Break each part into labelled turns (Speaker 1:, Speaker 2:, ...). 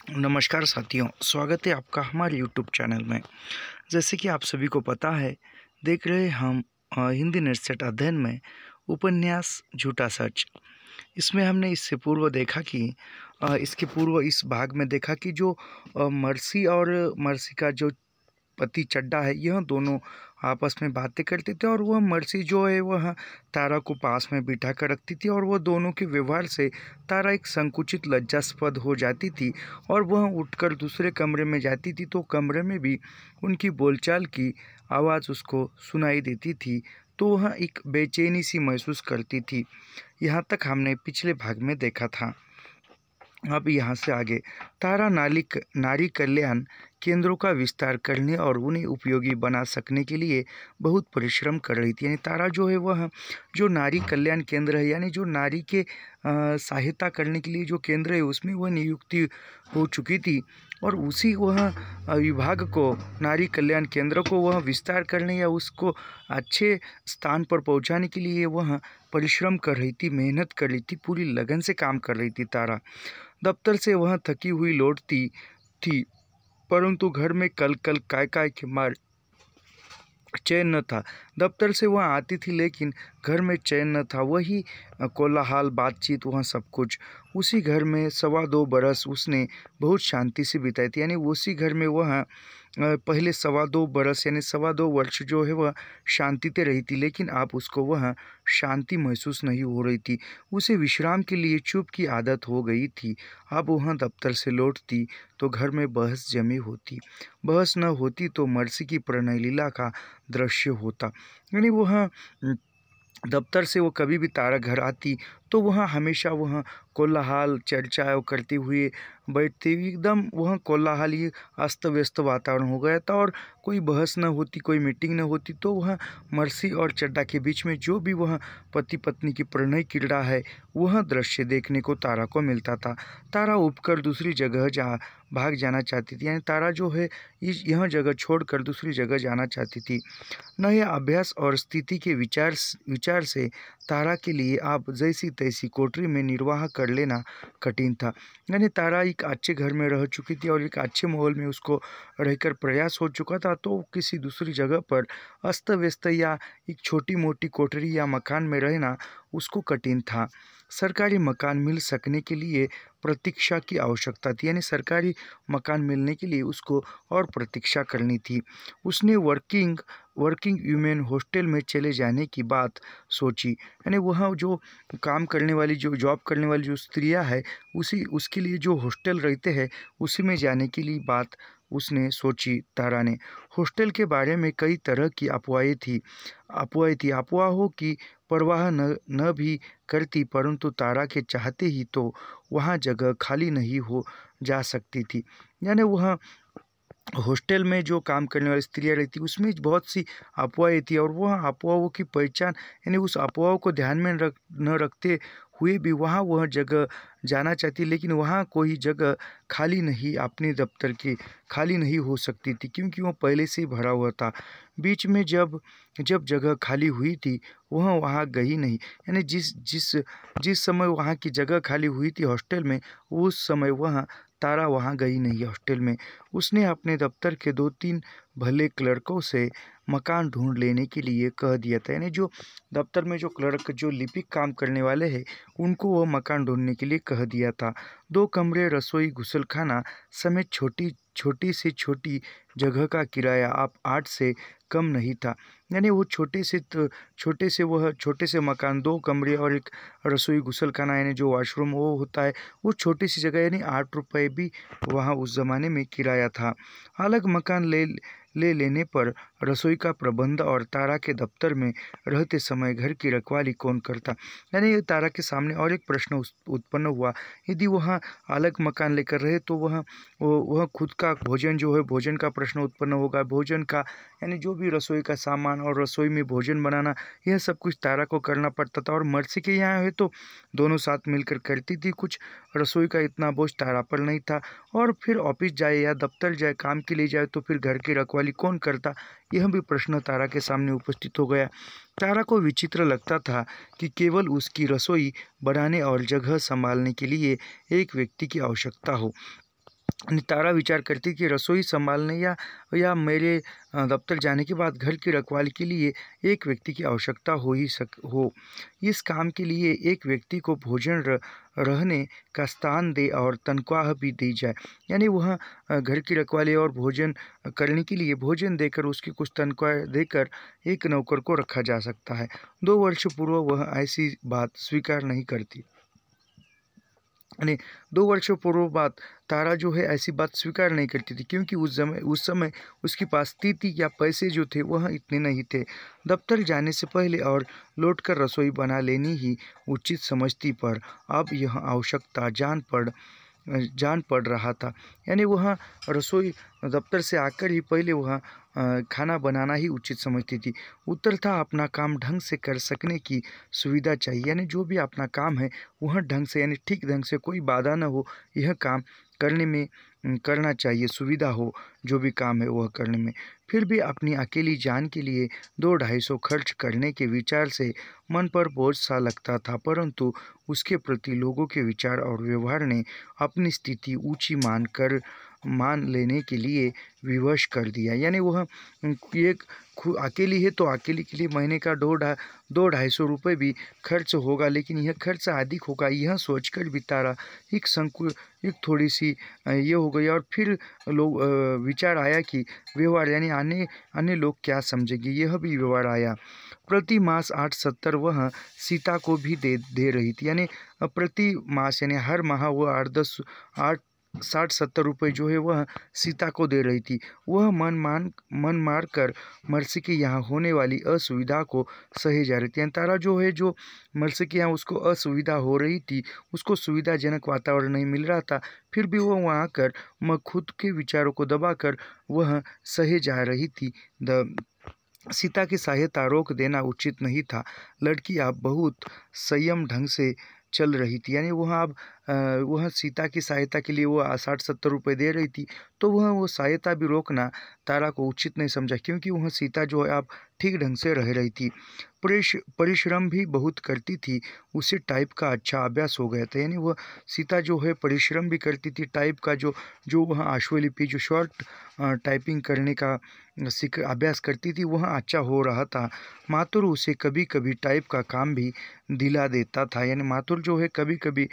Speaker 1: नमस्कार साथियों, स्वागत है आपका हमारे यूट्यूब चैनल में। जैसे कि आप सभी को पता है, देख रहे हम हिंदी नेट सेट अध्ययन में उपन्यास झूठा सच। इसमें हमने इससे पूर्व देखा कि इसके पूर्व इस भाग में देखा कि जो मर्सी और मर्सी का जो पति चड्डा है, यह दोनों आपस में बातें करते थे और वह मर्सी जो है वह तारा को पास में बिठा कर रखती थी और वह दोनों के व्यवहार से तारा एक संकुचित लज्जास्पद हो जाती थी और वह उठकर दूसरे कमरे में जाती थी तो कमरे में भी उनकी बोलचाल की आवाज़ उसको सुनाई देती थी, तो वह एक बेचैनी सी महसूस करती थी। यहाँ तक हमने पिछले भाग में देखा था। अब यहाँ से आगे तारा नारी कल्याण केंद्रों का विस्तार करने और उन्हें उपयोगी बना सकने के लिए बहुत परिश्रम कर रही थी। यानी तारा जो है वह जो नारी कल्याण केंद्र है, यानी जो नारी के सहायता करने के लिए जो केंद्र है उसमें वह नियुक्ति हो चुकी थी और उसी वह विभाग को, नारी कल्याण केंद्र को वह विस्तार करने या उसको अच्छे स्थान पर पहुंचाने के लिए वह परिश्रम कर रही थी, मेहनत कर रही थी, पूरी लगन से काम कर रही थी। तारा दफ्तर से वह थकी हुई लौटती थी, परंतु घर में कल काय के मार चैन न था। दफ्तर से वह आती थी लेकिन घर में चैन न था। वही कोलाहल, बातचीत, वह सब कुछ। उसी घर में 2.25 बरस उसने बहुत शांति से बिताई थी। यानी उसी घर में वह पहले 2.25 बरस यानी 2.25 वर्ष जो है वह शांति से रही थी, लेकिन अब उसको वह शांति महसूस नहीं हो रही थी। उसे विश्राम के लिए चुप की आदत हो गई थी। अब वह दफ्तर से लौटती तो घर में बहस जमी होती। बहस न होती तो मर्सी की प्रणय लीला का दृश्य होता। यानी वह दफ्तर से वो कभी भी तारा घर आती तो वह हमेशा वह कोलाहल चर्चा करते हुए बैठते, एकदम वह कोलाहल, ये अस्त व्यस्त वातावरण हो गया था और कोई बहस न होती, कोई मीटिंग न होती। तो वह मर्सी और चड्डा के बीच में जो भी वह पति पत्नी की प्रणय क्रीड़ा है, वह दृश्य देखने को तारा को मिलता था। तारा उबकर दूसरी जगह भाग जाना चाहती थी। यानी तारा जो है यह जगह छोड़कर दूसरी जगह जाना चाहती थी। नए अभ्यास और स्थिति के विचार से तारा के लिए अब जैसी तैसी कोठरी में निर्वाह कर लेना कठिन था। यानी तारा एक अच्छे घर में रह चुकी थी और एक अच्छे माहौल में उसको रहकर प्रयास हो चुका था, तो किसी दूसरी जगह पर अस्त व्यस्त या एक छोटी मोटी कोठरी या मकान में रहना उसको कठिन था। सरकारी मकान मिल सकने के लिए प्रतीक्षा की आवश्यकता थी। यानी सरकारी मकान मिलने के लिए उसको और प्रतीक्षा करनी थी। उसने वर्किंग वुमेन हॉस्टल में चले जाने की बात सोची। यानी वह जो काम करने वाली, जो जॉब करने वाली जो स्त्रियां है, उसके लिए जो हॉस्टल रहते हैं उसी में जाने के लिए बात उसने सोची। तारा ने हॉस्टल के बारे में कई तरह की अफवाहों की परवाह न भी करती, परंतु तारा के चाहते ही तो वहाँ जगह खाली नहीं हो जा सकती थी। यानी वह हॉस्टल में जो काम करने वाली स्त्रियाँ रहती उसमें बहुत सी अफवाहें थी और वह अफवाहों की पहचान, यानी उस अफवाहों को ध्यान में न रखते हुए भी वह जगह जाना चाहती, लेकिन वहाँ कोई जगह खाली नहीं, अपने दफ्तर की खाली नहीं हो सकती थी क्योंकि वह पहले से ही भरा हुआ था। बीच में जब जगह खाली हुई थी वह वहाँ गई नहीं। यानी जिस समय वहाँ की जगह खाली हुई थी हॉस्टल में, उस समय तारा वहाँ गई नहीं हॉस्टल में। उसने अपने दफ्तर के 2-3 भले क्लर्कों से मकान ढूंढ लेने के लिए कह दिया था। यानी जो दफ्तर में जो क्लर्क, जो लिपिक काम करने वाले हैं, उनको वह मकान ढूंढने के लिए कह दिया था। 2 कमरे, रसोई, गुसलखाना समेत छोटी से छोटी जगह का किराया आप 8 से कम नहीं था। यानी वो छोटे से मकान, 2 कमरे और एक रसोई गुसलखाना, यानी जो वॉशरूम वो होता है, वो छोटी सी जगह, यानी 8 रुपये भी वहाँ उस ज़माने में किराया था। अलग मकान ले लेने पर रसोई का प्रबंध और तारा के दफ्तर में रहते समय घर की रखवाली कौन करता। यानी तारा के सामने और एक प्रश्न उत्पन्न हुआ, यदि वह अलग मकान लेकर रहे तो वह खुद का भोजन जो है, भोजन का प्रश्न उत्पन्न होगा। भोजन का, यानी जो भी रसोई का सामान और रसोई में भोजन बनाना, यह सब कुछ तारा को करना पड़ता था और मर्सी के यहाँ है तो दोनों साथ मिलकर करती थी। कुछ रसोई का इतना बोझ तारा पर नहीं था और फिर ऑफिस जाए या दफ्तर जाए, काम के लिए जाए तो फिर घर की रखवाली कौन करता, यह भी प्रश्न तारा के सामने उपस्थित हो गया। तारा को विचित्र लगता था कि केवल उसकी रसोई बनाने और जगह संभालने के लिए एक व्यक्ति की आवश्यकता हो। तारा विचार करती कि रसोई संभालने या मेरे दफ्तर जाने के बाद घर की रखवाली के लिए एक व्यक्ति की आवश्यकता हो। इस काम के लिए एक व्यक्ति को भोजन रहने का स्थान दे और तनख्वाह भी दी जाए। यानी वह घर की रखवाली और भोजन करने के लिए भोजन देकर उसकी कुछ तनख्वाह देकर एक नौकर को रखा जा सकता है। 2 वर्ष पूर्व वह ऐसी बात स्वीकार नहीं करती। यानी 2 वर्षों पूर्व बात तारा जो है ऐसी बात स्वीकार नहीं करती थी, क्योंकि उस समय उसके पास स्थिति या पैसे जो थे वह इतने नहीं थे। दफ्तर जाने से पहले और लौटकर रसोई बना लेनी ही उचित समझती, पर अब यह आवश्यकता जान पड़ रहा था। यानी वह रसोई दफ्तर से आकर ही पहले वह खाना बनाना ही उचित समझती थी। उत्तर था अपना काम ढंग से कर सकने की सुविधा चाहिए। यानी जो भी अपना काम है वह ढंग से, यानी ठीक ढंग से, कोई बाधा न हो, यह काम करना चाहिए, सुविधा हो जो भी काम है वह करने में। फिर भी अपनी अकेली जान के लिए 200-250 खर्च करने के विचार से मन पर बोझ सा लगता था, परंतु उसके प्रति लोगों के विचार और व्यवहार ने अपनी स्थिति ऊंची मान लेने के लिए विवश कर दिया। यानी वह एक अकेली है तो अकेली के लिए महीने का 200-250 रुपये भी खर्च होगा, लेकिन यह खर्च अधिक होगा, यह सोचकर भी तारा एक थोड़ी सी ये हो गई। और फिर विचार आया कि व्यवहार, यानी अन्य लोग क्या समझेंगे, यह भी व्यवहार आया। प्रति मास 8-70 वह सीता को भी दे रही थी। यानी प्रति मास, यानी हर माह वह 60-70 रुपये जो है वह सीता को दे रही थी। वह मन मार कर मर्सी के यहाँ होने वाली असुविधा को सहे जा रही थी। तारा जो है, जो मर्सी के यहाँ उसको असुविधा हो रही थी, उसको सुविधाजनक वातावरण नहीं मिल रहा था, फिर भी वह वहाँ आकर खुद के विचारों को दबाकर वह सहे जा रही थी। सीता की सहायता रोक देना उचित नहीं था। लड़की अब बहुत संयम ढंग से चल रही थी। यानी वह सीता की सहायता के लिए वो 60-70 रुपये दे रही थी, तो वो सहायता भी रोकना तारा को उचित नहीं समझा, क्योंकि वह सीता जो है अब ठीक ढंग से रह रही थी। परिश्रम भी बहुत करती थी, उसे टाइप का अच्छा अभ्यास हो गया था। यानी वह सीता जो है परिश्रम भी करती थी, टाइप का जो वह अश्वलिपि, जो शॉर्ट टाइपिंग करने का अभ्यास करती थी, वह अच्छा हो रहा था। माथुर उसे कभी कभी टाइप का काम भी दिला देता था। यानी माथुर जो है कभी कभी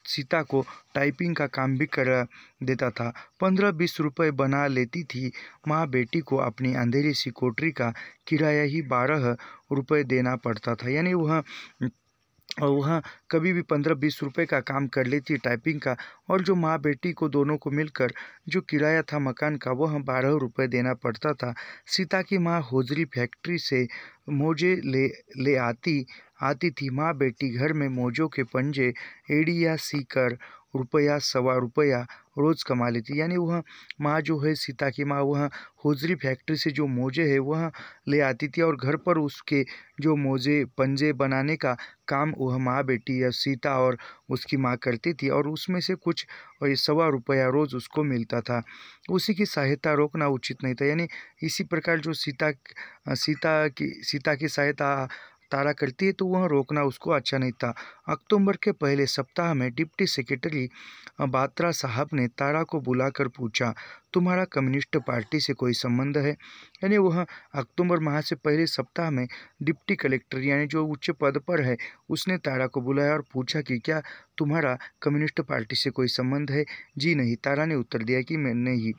Speaker 1: सीता को टाइपिंग का काम भी करा देता था। 15-20 रुपये बना लेती थी। माँ बेटी को अपनी अंधेरी सी कोठरी का किराया ही 12 रुपये देना पड़ता था। यानी वह कभी भी 15-20 रुपये का काम कर लेती टाइपिंग का, और जो माँ बेटी को दोनों को मिलकर जो किराया था मकान का वह 12 रुपये देना पड़ता था। सीता की माँ होजरी फैक्ट्री से मोजे ले आती थी। माँ बेटी घर में मोजों के पंजे एड़िया सीकर रुपया 1.25 रुपया रोज़ कमा लेती। यानी वह माँ जो है, सीता की माँ, वह होजरी फैक्ट्री से जो मोजे है वह ले आती थी, और घर पर उसके जो मोजे पंजे बनाने का काम वह माँ बेटी या सीता और उसकी माँ करती थी, और उसमें से कुछ 1.25 रुपया रोज़ उसको मिलता था। उसी की सहायता रोकना उचित नहीं था। यानी इसी प्रकार जो सीता की सहायता तारा करती है, तो वह रोकना उसको अच्छा नहीं था। अक्टूबर के पहले सप्ताह में डिप्टी सेक्रेटरी बात्रा साहब ने तारा को बुलाकर पूछा, तुम्हारा कम्युनिस्ट पार्टी से कोई संबंध है? यानी वह अक्टूबर माह से पहले सप्ताह में डिप्टी कलेक्टर, यानी जो उच्च पद पर है, उसने तारा को बुलाया और पूछा कि क्या तुम्हारा कम्युनिस्ट पार्टी से कोई संबंध है? जी नहीं, तारा ने उत्तर दिया कि मैं नहीं।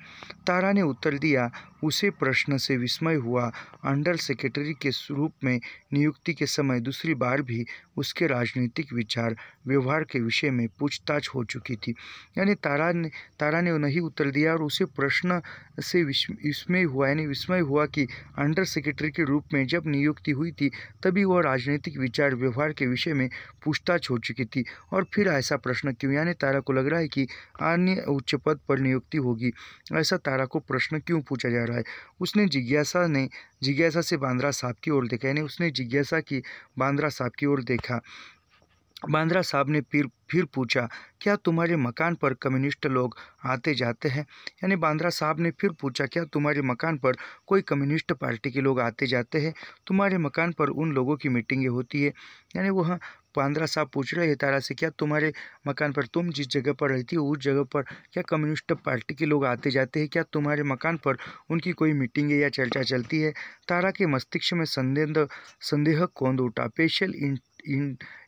Speaker 1: तारा ने उत्तर दिया। उसे प्रश्न से विस्मय हुआ। अंडर सेक्रेटरी के रूप में नियुक्ति के समय दूसरी बार भी उसके राजनीतिक विचार व्यवहार के विषय में पूछताछ हो चुकी थी। यानी तारा ने नहीं उत्तर दिया, और उसे प्रश्न से विस्मय हुआ, यानी विस्मय हुआ कि अंडर सेक्रेटरी के रूप में जब नियुक्ति हुई थी तभी वह राजनीतिक विचार व्यवहार के विषय में पूछताछ हो चुकी थी, और फिर ऐसा प्रश्न क्यों? यानी तारा को लग रहा है कि अन्य उच्च पद पर नियुक्ति होगी, ऐसा तारा को प्रश्न क्यों पूछा जा रहा है? उसने जिज्ञासा से बांद्रा साहब की ओर देखा। यानी उसने जिज्ञासा की बांद्रा साहब की ओर देखा। बांद्रा साहब ने फिर पूछा, क्या तुम्हारे मकान पर कम्युनिस्ट लोग आते जाते हैं? यानी बांद्रा साहब ने फिर पूछा, क्या तुम्हारे मकान पर कोई कम्युनिस्ट पार्टी के लोग आते जाते हैं? तुम्हारे मकान पर उन लोगों की मीटिंगें होती है? यानी वह बांद्रा साहब पूछ रहे हैं तारा से, क्या तुम्हारे मकान पर, तुम जिस जगह पर रहती हो उस जगह पर क्या कम्युनिस्ट पार्टी के लोग आते जाते हैं? क्या तुम्हारे मकान पर उनकी कोई मीटिंग या चर्चा चलती है? तारा के मस्तिष्क में संदेह कौंध उठा। स्पेशल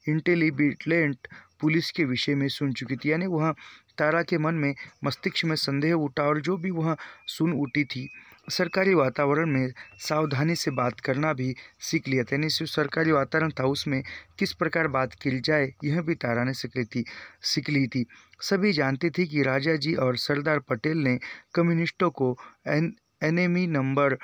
Speaker 1: इंटेलिजेंट पुलिस के विषय में सुन चुकी थी, यानी वह तारा के मन में मस्तिष्क में संदेह उठा और जो भी वह सुन उठी थी सरकारी वातावरण में सावधानी से बात करना भी सीख लिया था। यानी जो सरकारी वातावरण था उसमें किस प्रकार बात की जाए यह भी तारा ने सीख ली थी। सभी जानते थे कि राजा जी और सरदार पटेल ने कम्युनिस्टों को एनिमी नंबर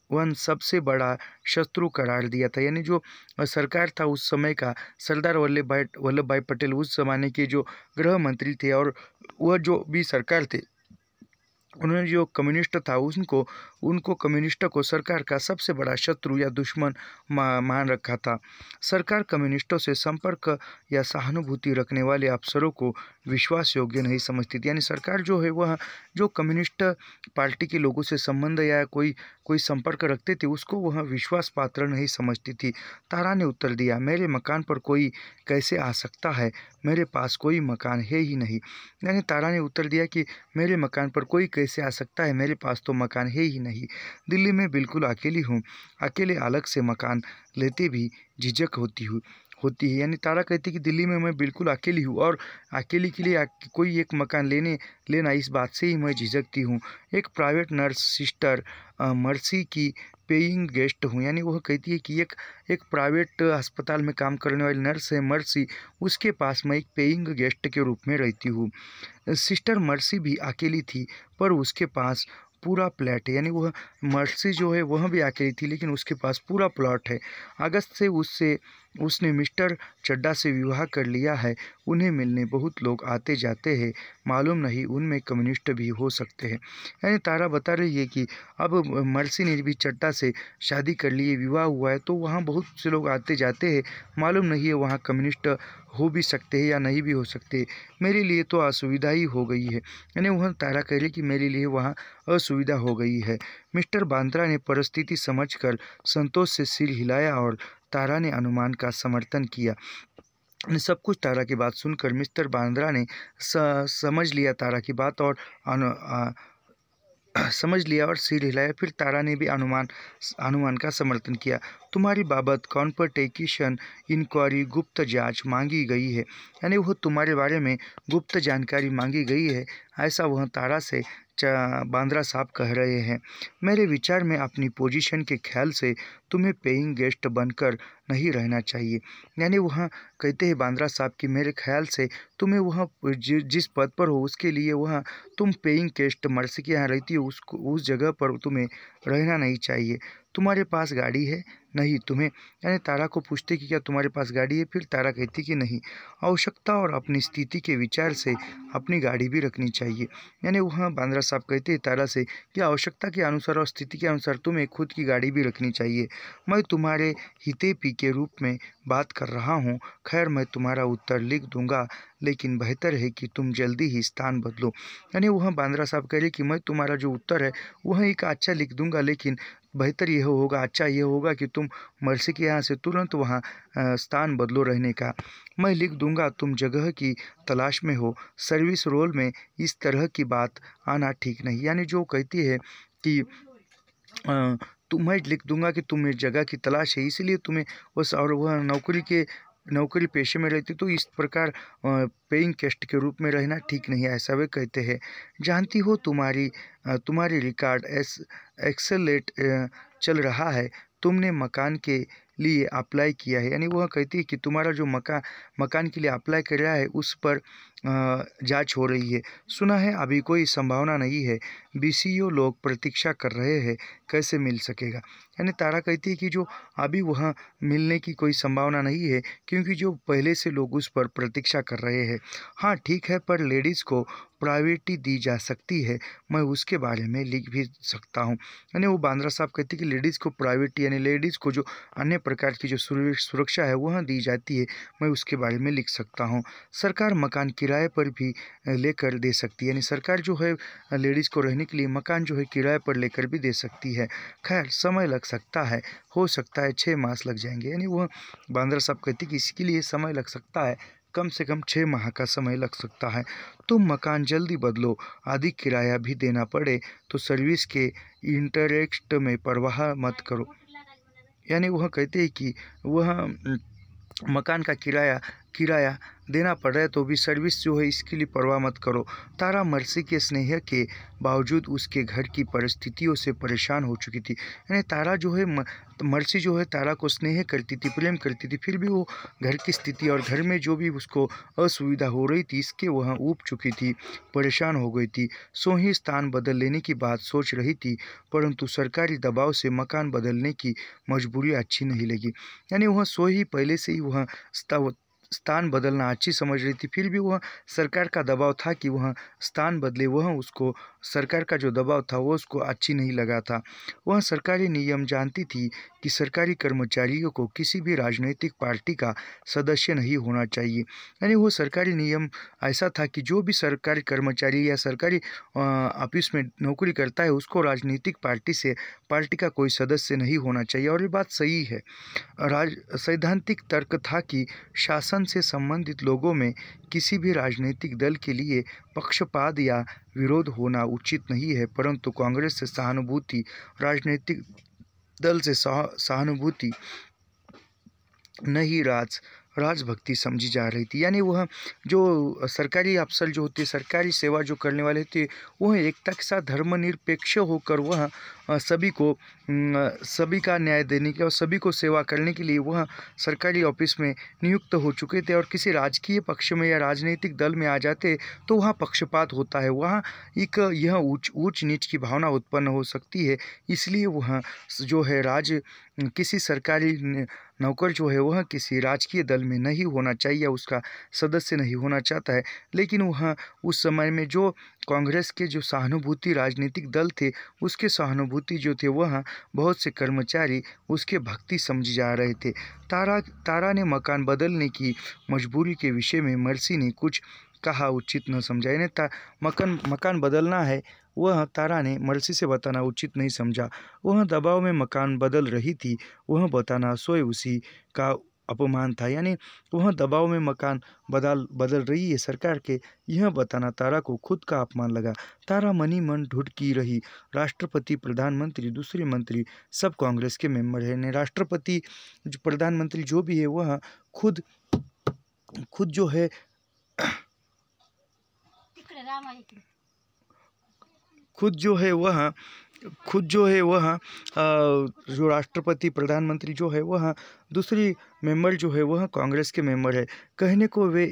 Speaker 1: वन सबसे बड़ा शत्रु करार दिया था। यानी जो सरकार था उस समय का, सरदार वल्लभ भाई पटेल उस जमाने के जो गृह मंत्री थे और वह जो भी सरकार थे उन्होंने जो कम्युनिस्ट था उनको कम्युनिस्टों को सरकार का सबसे बड़ा शत्रु या दुश्मन मान रखा था। सरकार कम्युनिस्टों से संपर्क या सहानुभूति रखने वाले अफसरों को विश्वास योग्य नहीं समझती थी। यानी सरकार जो है वह जो कम्युनिस्ट पार्टी के लोगों से संबंध या कोई संपर्क रखते थे उसको वह विश्वास पात्र नहीं समझती थी। तारा ने उत्तर दिया, मेरे मकान पर कोई कैसे आ सकता है? मेरे पास कोई मकान है ही नहीं। यानी तारा ने उत्तर दिया कि मेरे मकान पर कोई कैसे आ सकता है, मेरे पास तो मकान है ही नहीं। दिल्ली में बिल्कुल अकेली हूँ, अकेले अलग से मकान लेते भी झिझक होती है। यानी तारा कहती कि दिल्ली में मैं बिल्कुल अकेली हूँ और अकेली के लिए कोई एक मकान लेना इस बात से ही मैं झिझकती हूँ। एक प्राइवेट नर्स सिस्टर मर्सी की पेइंग गेस्ट हूँ। यानी वह कहती है कि एक प्राइवेट अस्पताल में काम करने वाली नर्स है मर्सी, उसके पास मैं एक पेइंग गेस्ट के रूप में रहती हूँ। सिस्टर मर्सी भी अकेली थी पर उसके पास पूरा प्लॉट है। यानी वह मर्सी जो है वह भी अकेली थी लेकिन उसके पास पूरा प्लॉट है। अगस्त से उसने मिस्टर चड्ढा से विवाह कर लिया है। उन्हें मिलने बहुत लोग आते जाते हैं, मालूम नहीं उनमें कम्युनिस्ट भी हो सकते हैं। यानी तारा बता रही है कि अब मर्सी ने भी चड्ढा से शादी कर ली है, विवाह हुआ है, तो वहाँ बहुत से लोग आते जाते हैं, मालूम नहीं है वहाँ कम्युनिस्ट हो भी सकते हैं या नहीं भी हो सकते। मेरे लिए तो असुविधा ही हो गई है। यानी वह तारा कह रही कि मेरे लिए वहाँ असुविधा हो गई है। मिस्टर बांद्रा ने परिस्थिति समझकर संतोष से सिर हिलाया और तारा ने अनुमान का समर्थन किया। सब कुछ तारा की बात सुनकर मिस्टर बांद्रा ने समझ लिया तारा की बात और समझ लिया और सिर हिलाया। फिर तारा ने भी अनुमान का समर्थन किया। तुम्हारी बाबत कॉन्फर्टेशन इंक्वायरी गुप्त जांच मांगी गई है। यानी वह तुम्हारे बारे में गुप्त जानकारी मांगी गई है, ऐसा वह तारा से बांद्रा साहब कह रहे हैं। मेरे विचार में अपनी पोजीशन के ख्याल से तुम्हें पेइंग गेस्ट बनकर नहीं रहना चाहिए। यानी वह कहते हैं बांद्रा साहब कि मेरे ख्याल से तुम्हें वह जिस पद पर हो उसके लिए वह तुम पेइंग गेस्ट मर्सी के यहाँ रहती हो उस जगह पर तुम्हें रहना नहीं चाहिए। तुम्हारे पास गाड़ी है? नहीं। तुम्हें, यानी तारा को पूछते कि क्या तुम्हारे पास गाड़ी है? फिर तारा कहती कि नहीं। आवश्यकता और अपनी स्थिति के विचार से अपनी गाड़ी भी रखनी चाहिए। यानी वहाँ बांद्रा साहब कहते हैं तारा से कि आवश्यकता के अनुसार और स्थिति के अनुसार तुम्हें खुद की गाड़ी भी रखनी चाहिए। मैं तुम्हारे हितेपी के रूप में बात कर रहा हूँ। खैर मैं तुम्हारा उत्तर लिख दूंगा, लेकिन बेहतर है कि तुम जल्दी ही स्थान बदलो। यानी वह बांद्रा साहब कह रहे कि मैं तुम्हारा जो उत्तर है वह एक अच्छा लिख दूंगा, लेकिन बेहतर यह होगा, अच्छा यह होगा कि तुम मर्सी के यहाँ से तुरंत वहाँ स्थान बदलो रहने का। मैं लिख दूंगा तुम जगह की तलाश में हो। सर्विस रोल में इस तरह की बात आना ठीक नहीं। यानी जो कहती है कि मैं लिख दूंगा कि तुम्हें जगह की तलाश है, इसलिए तुम्हें उस और वह नौकरी पेशे में रहती, तो इस प्रकार पेइंग गेस्ट के रूप में रहना ठीक नहीं है, ऐसा वे कहते हैं। जानती हो तुम्हारी रिकॉर्ड एक्सेलेट चल रहा है। तुमने मकान के लिए अप्लाई किया है। यानी वह कहती है कि तुम्हारा जो मकान के लिए अप्लाई कर रहा है उस पर जांच हो रही है। सुना है अभी कोई संभावना नहीं है। बीसीओ लोग प्रतीक्षा कर रहे हैं, कैसे मिल सकेगा? यानी तारा कहती है कि जो अभी वहाँ मिलने की कोई संभावना नहीं है क्योंकि जो पहले से लोग उस पर प्रतीक्षा कर रहे हैं। हाँ ठीक है, पर लेडीज़ को प्रायोरिटी दी जा सकती है, मैं उसके बारे में लिख भी सकता हूँ। यानी वो बांद्रा साहब कहती है कि लेडीज़ को प्रायोरिटी, यानी लेडीज़ को जो अन्य प्रकार की जो सुरक्षा है वह दी जाती है, मैं उसके बारे में लिख सकता हूँ। सरकार मकान किराए पर भी लेकर दे सकती है, यानी सरकार जो है लेडीज़ को रहने के लिए मकान जो है किराए पर लेकर भी दे सकती है। खैर समय लग सकता है, हो सकता है 6 मास लग जाएंगे, यानी वह बांद्रा साहब कहती कि इसके लिए समय लग सकता है, कम से कम 6 माह का समय लग सकता है। तुम मकान जल्दी बदलो, आधी किराया भी देना पड़े तो सर्विस के इंटरेस्ट में परवाह मत करो। यानी वह कहते हैं कि वह मकान का किराया किराया देना पड़ रहा है तो भी सर्विस जो है इसके लिए परवाह मत करो। तारा मर्सी के स्नेह के बावजूद उसके घर की परिस्थितियों से परेशान हो चुकी थी, यानी तारा जो है मर्सी जो है तारा को स्नेह करती थी, प्रेम करती थी, फिर भी वो घर की स्थिति और घर में जो भी उसको असुविधा हो रही थी इसके वह ऊब चुकी थी, परेशान हो गई थी। सो ही स्थान बदल लेने की बात सोच रही थी, परंतु सरकारी दबाव से मकान बदलने की मजबूरी अच्छी नहीं लगी। यानी वह सो ही पहले से ही वह स्थान बदलना अच्छी समझ रही थी, फिर भी वह सरकार का दबाव था कि वह स्थान बदले, वह उसको सरकार का जो दबाव था वो उसको अच्छी नहीं लगा था। वह सरकारी नियम जानती थी कि सरकारी कर्मचारियों को किसी भी राजनीतिक पार्टी का सदस्य नहीं होना चाहिए, यानी वो सरकारी नियम ऐसा था कि जो भी सरकारी कर्मचारी या सरकारी ऑफिस में नौकरी करता है उसको राजनीतिक पार्टी का कोई सदस्य नहीं होना चाहिए। और ये बात सही है। सैद्धांतिक तर्क था कि शासन से संबंधित लोगों में किसी भी राजनीतिक दल के लिए पक्षपात या विरोध होना उचित नहीं है, परंतु कांग्रेस से सहानुभूति, राजनीतिक दल से सहानुभूति नहीं राजभक्ति समझी जा रही थी। यानी वह जो सरकारी अफसर जो होते, सरकारी सेवा जो करने वाले थे, वह एकता के साथ धर्मनिरपेक्ष होकर वह सभी का न्याय देने के और सभी को सेवा करने के लिए वह सरकारी ऑफिस में नियुक्त हो चुके थे। और किसी राजकीय पक्ष में या राजनीतिक दल में आ जाते तो वहाँ पक्षपात होता है, वहाँ एक यह ऊंच नीच की भावना उत्पन्न हो सकती है। इसलिए वह जो है किसी सरकारी नौकर जो है वह किसी राजकीय दल में नहीं होना चाहिए, उसका सदस्य नहीं होना चाहता है। लेकिन वह उस समय में जो कांग्रेस के जो सहानुभूति राजनीतिक दल थे उसके सहानुभूति जो थे वह बहुत से कर्मचारी उसके भक्ति समझे जा रहे थे। तारा ने मकान बदलने की मजबूरी के विषय में मर्सी ने कुछ कहा उचित न समझा, यानी मकान बदलना है वह तारा ने मर्सी से बताना उचित नहीं समझा। वह दबाव में मकान बदल रही थी, वह बताना स्वयं उसी का अपमान था, यानी वह दबाव में मकान बदल रही है सरकार के, यह बताना तारा को खुद का अपमान लगा। तारा मनी मन ढुढकी रही। राष्ट्रपति, प्रधानमंत्री, दूसरे मंत्री सब कांग्रेस के मेंबर हैं। राष्ट्रपति, प्रधानमंत्री जो भी है वह खुद जो है जो राष्ट्रपति प्रधानमंत्री जो है वह दूसरी मेंबर जो है वह कांग्रेस के मेंबर है। कहने को वे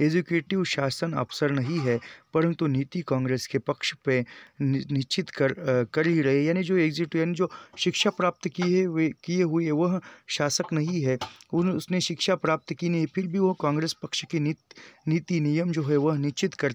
Speaker 1: एजुकेटिव शासन अफसर नहीं है, परंतु नीति कांग्रेस के पक्ष पे निश्चित कर ही रहे, यानी जो एग्जीक्यूटिव यानी जो शिक्षा प्राप्त किए हुए वह शासक नहीं है, उसने शिक्षा प्राप्त की नहीं, फिर भी वो कांग्रेस पक्ष की नीति नियम जो है वह निश्चित कर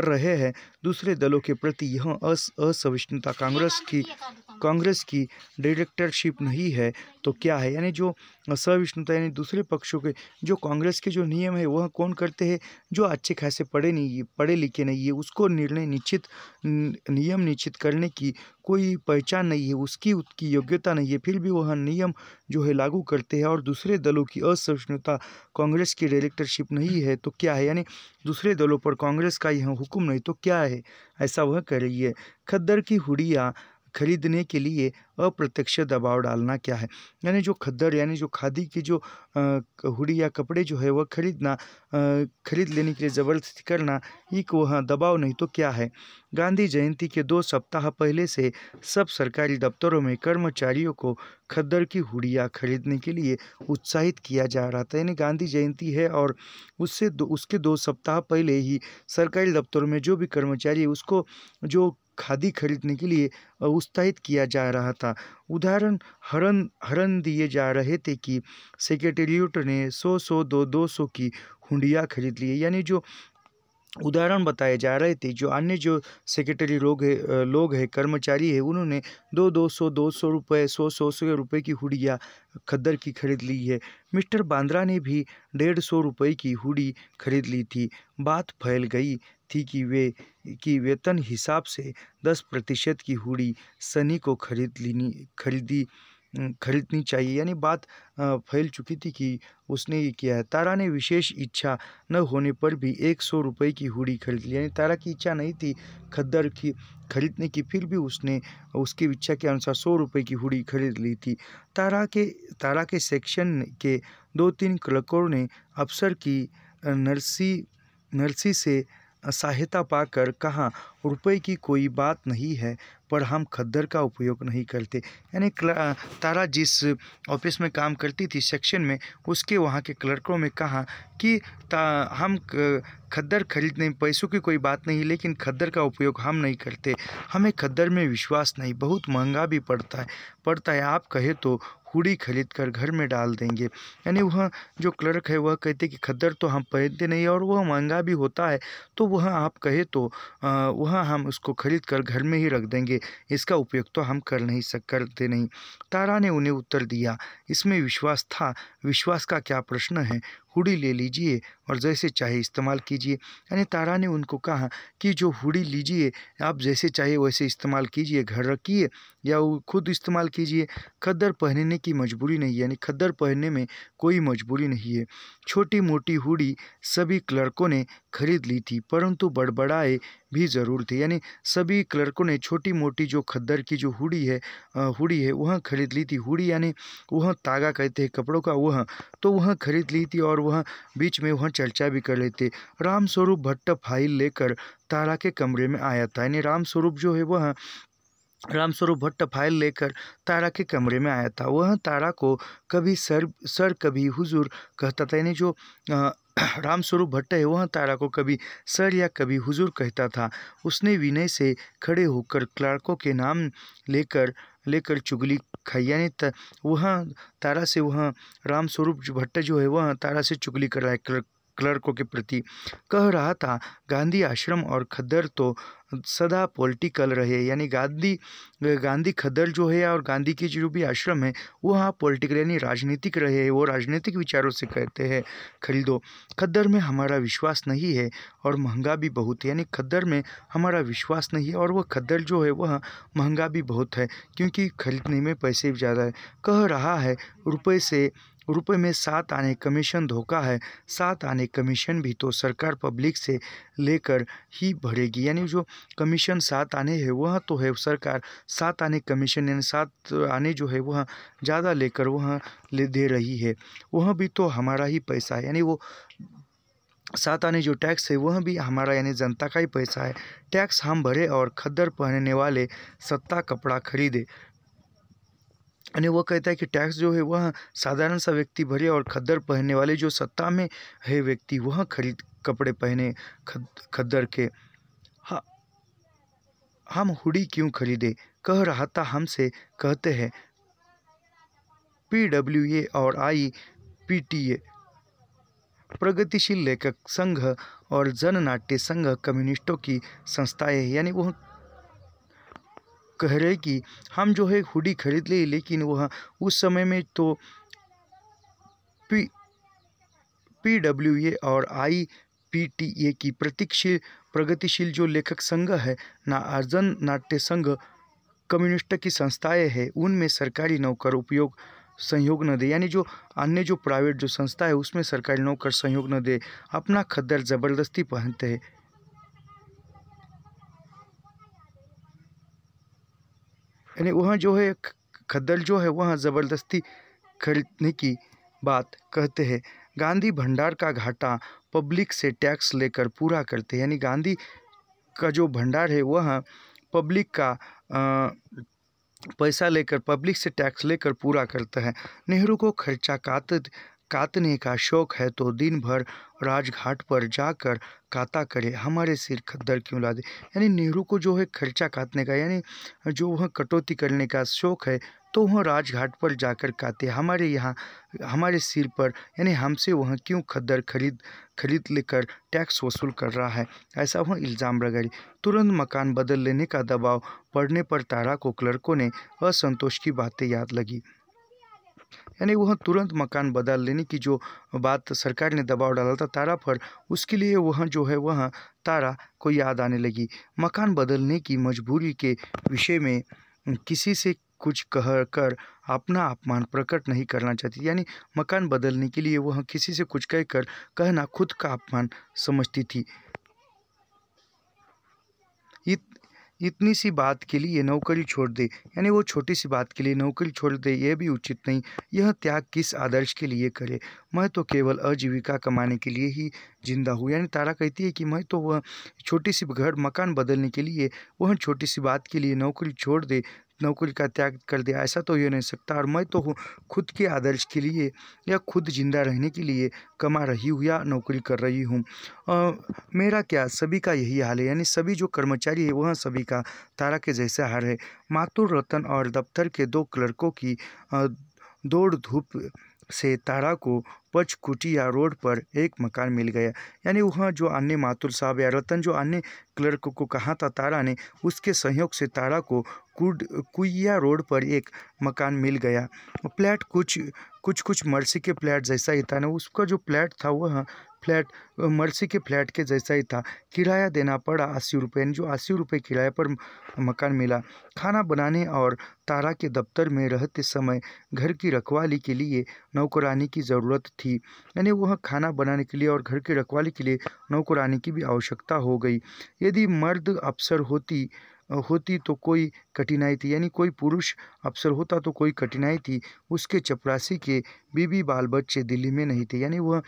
Speaker 1: रहे हैं। दूसरे दलों के प्रति यह असहिष्णुता कांग्रेस की डायरेक्टरशिप नहीं है तो क्या है, यानी जो असहिष्णुता यानी दूसरे पक्षों के जो कांग्रेस के जो नियम है वह कौन करते हैं, जो अच्छे खासे पढ़े लिखे नहीं है, उसको नियम निश्चित करने की कोई पहचान नहीं है, उसकी योग्यता नहीं है, फिर भी वह नियम जो है लागू करते हैं। और दूसरे दलों की असहिष्णुता कांग्रेस की डायरेक्टरशिप नहीं है तो क्या है, यानी दूसरे दलों पर कांग्रेस का यह हुक्म नहीं तो क्या है, ऐसा वह कर रही है। खद्दर की हुडिया खरीदने के लिए अप्रत्यक्ष दबाव डालना क्या है, यानी जो खद्दर यानी जो खादी की जो हुडी या कपड़े जो है वह खरीद लेने के लिए ज़बरदस्ती करना, एक वह दबाव नहीं तो क्या है। गांधी जयंती के 2 सप्ताह पहले से सब सरकारी दफ्तरों में कर्मचारियों को खद्दर की हुडिया खरीदने के लिए उत्साहित किया जा रहा था, यानी गांधी जयंती है और उसके 2 सप्ताह पहले ही सरकारी दफ्तरों में जो भी कर्मचारी है उसको जो खादी खरीदने के लिए उत्साहित किया जा रहा था। उदाहरण हरण दिए जा रहे थे कि सेक्रेटेरिएट ने 100 200 की हुंडियाँ खरीद ली, यानी जो उदाहरण बताए जा रहे थे। जो अन्य जो सेक्रेटरी लोग हैं कर्मचारी है, उन्होंने 200 रुपये 100 रुपये की हुडिया खद्दर की खरीद ली है। मिस्टर बांद्रा ने भी 150 रुपये की हुडी खरीद ली थी। बात फैल गई थी कि वेतन हिसाब से 10% की हुडी सनी को खरीदनी चाहिए। यानी बात फैल चुकी थी कि उसने ये किया है। तारा ने विशेष इच्छा न होने पर भी 100 रुपये की हुडी खरीद ली। यानी तारा की इच्छा नहीं थी खद्दर की खरीदने की, फिर भी उसने उसकी इच्छा के अनुसार 100 रुपये की हुडी खरीद ली थी। तारा के सेक्शन के 2-3 क्लर्कों ने अफसर की नर्सी से सहायता पाकर कहा, रुपए की कोई बात नहीं है, पर हम खद्दर का उपयोग नहीं करते। यानी तारा जिस ऑफिस में काम करती थी सेक्शन में, उसके वहाँ के क्लर्कों में कहा कि हम खद्दर खरीदने पैसों की कोई बात नहीं, लेकिन खद्दर का उपयोग हम नहीं करते। हमें खद्दर में विश्वास नहीं, बहुत महंगा भी पड़ता है। आप कहे तो हुडी खरीद कर घर में डाल देंगे। यानी वह जो क्लर्क है वह कहते कि खद्दर तो हम पहनते नहीं और वह महंगा भी होता है, तो वह आप कहे तो वह हम उसको खरीद कर घर में ही रख देंगे, इसका उपयोग तो हम करते नहीं। तारा ने उन्हें उत्तर दिया, इसमें विश्वास था, विश्वास का क्या प्रश्न है, हुडी ले लीजिए और जैसे चाहे इस्तेमाल कीजिए। यानी तारा ने उनको कहा कि जो हुडी लीजिए आप जैसे चाहे वैसे इस्तेमाल कीजिए, घर रखिए या वो खुद इस्तेमाल कीजिए, खद्दर पहनने की मजबूरी नहीं है। यानी खद्दर पहनने में कोई मजबूरी नहीं है। छोटी मोटी हुडी सभी क्लर्कों ने खरीद ली थी, परंतु बड़बड़ाए भी ज़रूर थे। यानी सभी क्लर्कों ने छोटी मोटी जो खद्दर की जो हुडी है वह खरीद ली थी। हुडी यानी वह तागा कहते हैं कपड़ों का, वह खरीद ली थी और वह बीच में वह चर्चा भी कर लेते। रामस्वरूप भट्ट फाइल लेकर तारा के कमरे में आया था। यानी रामस्वरूप भट्ट फाइल लेकर तारा के कमरे में आया था। वह तारा को कभी सर कभी हुजूर कहता था। यानी जो रामस्वरूप भट्ट है वह तारा को कभी सर या कभी हुजूर कहता था। उसने विनय से खड़े होकर क्लर्कों के नाम लेकर चुगली खाई। यानी वह तारा से वह रामस्वरूप भट्ट जो है वह तारा से चुगली कर रहा है क्लर्कों के प्रति। कह रहा था, गांधी आश्रम और खद्दर तो सदा पॉलिटिकल रहे। यानी गांधी खद्दर जो है और गांधी की जो भी आश्रम है वह पॉलिटिकल यानी राजनीतिक रहे, वो राजनीतिक विचारों से कहते हैं खरीदो। खद्दर में हमारा विश्वास नहीं है और महंगा भी बहुत है। यानी खद्दर में हमारा विश्वास नहीं है और वह खद्दर जो है वह महंगा भी बहुत है, क्योंकि खरीदने में पैसे भी ज़्यादा है। कह रहा है, रुपए में 7 आने कमीशन धोखा है। 7 आने कमीशन भी तो सरकार पब्लिक से लेकर ही भरेगी। यानी जो कमीशन 7 आने है वह तो है सरकार 7 आने कमीशन यानी 7 आने जो है वह ज़्यादा लेकर वह दे रही है, वह भी तो हमारा ही पैसा है। यानी वो 7 आने जो टैक्स है वह भी हमारा यानी जनता का ही पैसा है। टैक्स हम भरे और खद्दर पहनने वाले सत्ता कपड़ा खरीदे। यानी वो कहता है कि टैक्स जो है वह साधारण सा व्यक्ति भरे और खद्दर पहनने वाले जो सत्ता में है व्यक्ति वह खरीद कपड़े पहने खद्दर के। हम हुडी क्यों खरीदे? कह रहा था, हमसे कहते हैं PWA और IPTA प्रगतिशील लेखक संघ और जननाट्य संघ कम्युनिस्टों की संस्थाएं हैं। यानी वह कह रहे कि हम जो है हुडी खरीद ले, लेकिन वह उस समय में तो PWA और IPTA की प्रगतिशील जो लेखक संघ है जन नाट्य संघ कम्युनिस्ट की संस्थाएं हैं, उनमें सरकारी नौकर उपयोग सहयोग न दे। यानी जो अन्य जो प्राइवेट जो संस्था है उसमें सरकारी नौकर सहयोग न दे, अपना खद्दर ज़बरदस्ती पहनते हैं। यानी वह जो है खद्दर जो है वह ज़बरदस्ती खरीदने की बात कहते हैं। गांधी भंडार का घाटा पब्लिक से टैक्स लेकर पूरा करते हैं। यानी गांधी का जो भंडार है वह पब्लिक का पैसा लेकर पब्लिक से टैक्स लेकर पूरा करता है। नेहरू को खर्चा काटने का शौक है तो दिन भर राजघाट पर जाकर काता करे, हमारे सिर खद्दर क्यों ला दे। यानी नेहरू को जो है खर्चा काटने का यानी जो वह कटौती करने का शौक है, तो वह राजघाट पर जाकर कहते, हमारे यहाँ हमारे सिर पर यानी हमसे वह क्यों खद्दर खरीद लेकर टैक्स वसूल कर रहा है, ऐसा वह इल्ज़ाम लगाई। तुरंत मकान बदल लेने का दबाव पड़ने पर तारा को क्लर्कों ने असंतोष की बातें याद लगी। यानी वह तुरंत मकान बदल लेने की जो बात सरकार ने दबाव डाला था तारा पर, उसके लिए वह जो है वह तारा को याद आने लगी। मकान बदलने की मजबूरी के विषय में किसी से कुछ कह कर अपना अपमान प्रकट नहीं करना चाहती, यानी मकान बदलने के लिए वह किसी से कुछ कहकर कहना खुद का अपमान समझती थी। इतनी सी बात के लिए नौकरी छोड़ दे, यानी वो छोटी सी बात के लिए नौकरी छोड़ दे, यह भी उचित नहीं। यह त्याग किस आदर्श के लिए करे? मैं तो केवल आजीविका कमाने के लिए ही जिंदा हूँ। यानी तारा कहती है कि मैं तो वह छोटी सी घर मकान बदलने के लिए, वह छोटी सी बात के लिए नौकरी छोड़ दे, नौकरी का त्याग कर दे, ऐसा तो ये नहीं सकता। और मैं तो खुद के आदर्श के लिए या खुद जिंदा रहने के लिए कमा रही हूँ या नौकरी कर रही हूँ। मेरा क्या, सभी का यही हाल है। यानी सभी जो कर्मचारी है वह सभी का तारा के जैसा हाल है। माथुर, रतन और दफ्तर के 2 क्लर्कों की दौड़ धूप से तारा को पंचकुटिया रोड पर एक मकान मिल गया। यानी वह जो अन्य माथुर साहब या रतन जो अन्य क्लर्क को कहा था तारा ने, उसके सहयोग से तारा को कुइया रोड पर एक मकान मिल गया। फ्लैट कुछ मर्सी के फ्लैट जैसा ही था ना, उसका जो फ्लैट था वह फ्लैट मर्सी के फ्लैट के जैसा ही था। किराया देना पड़ा 80 रुपये, जो 80 रुपये किराए पर मकान मिला। खाना बनाने और तारा के दफ्तर में रहते समय घर की रखवाली के लिए नौकरानी की ज़रूरत थी। यानी वह खाना बनाने के लिए और घर की रखवाली के लिए नौकरानी की भी आवश्यकता हो गई। यदि मर्द अफसर होती तो कोई कठिनाई थी, यानी कोई पुरुष अफसर होता तो कोई कठिनाई थी। उसके चपरासी के बीवी बाल बच्चे दिल्ली में नहीं थे, यानी वह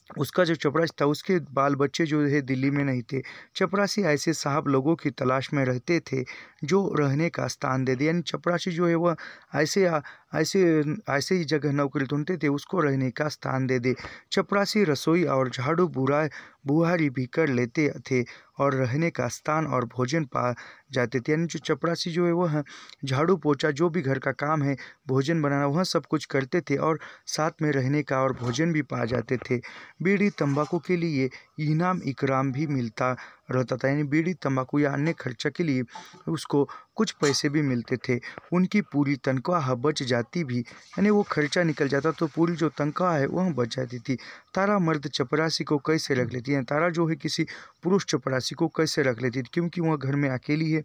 Speaker 1: उसका जो चपरासी था उसके बाल बच्चे जो है दिल्ली में नहीं थे। चपरासी ऐसे साहब लोगों की तलाश में रहते थे जो रहने का स्थान दे दे, यानी चपरासी जो है वह ऐसे ही जगह नौकरी ढूंढते थे उसको रहने का स्थान दे दे। चपरासी रसोई और झाड़ू बुहारी भी कर लेते थे और रहने का स्थान और भोजन पा जाते थे। यानी जो चपरासी जो है वह झाड़ू पोछा जो भी घर का काम है, भोजन बनाना, वह सब कुछ करते थे और साथ में रहने का और भोजन भी पा जाते थे। बीड़ी तंबाकू के लिए इनाम इकराम भी मिलता रहता था, यानी बीड़ी तंबाकू या अन्य खर्चा के लिए उसको कुछ पैसे भी मिलते थे। उनकी पूरी तनख्वाह बच जाती भी, यानी वो खर्चा निकल जाता तो पूरी जो तनख्वाह है वह बच जाती थी। तारा मर्द चपरासी को कैसे रख लेती है? तारा जो है किसी पुरुष चपरासी को कैसे रख लेती थी? क्योंकि वह घर में अकेली है।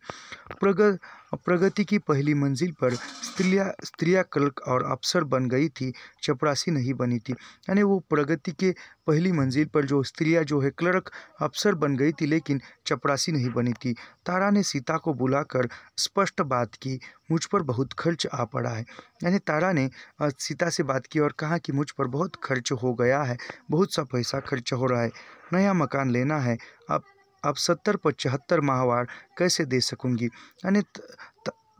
Speaker 1: प्रगति की पहली मंजिल पर स्त्रियां क्लर्क और अफसर बन गई थी, चपरासी नहीं बनी थी। यानी वो प्रगति के पहली मंजिल पर जो स्त्रियां जो है क्लर्क अफसर बन गई थी, लेकिन चपरासी नहीं बनी थी। तारा ने सीता को बुलाकर स्पष्ट बात की, मुझ पर बहुत खर्च आ पड़ा है। यानी तारा ने सीता से बात की और कहा कि मुझ पर बहुत खर्च हो गया है, बहुत सा पैसा खर्च हो रहा है, नया मकान लेना है, अब 70-75 माहवार कैसे दे सकूंगी? यानी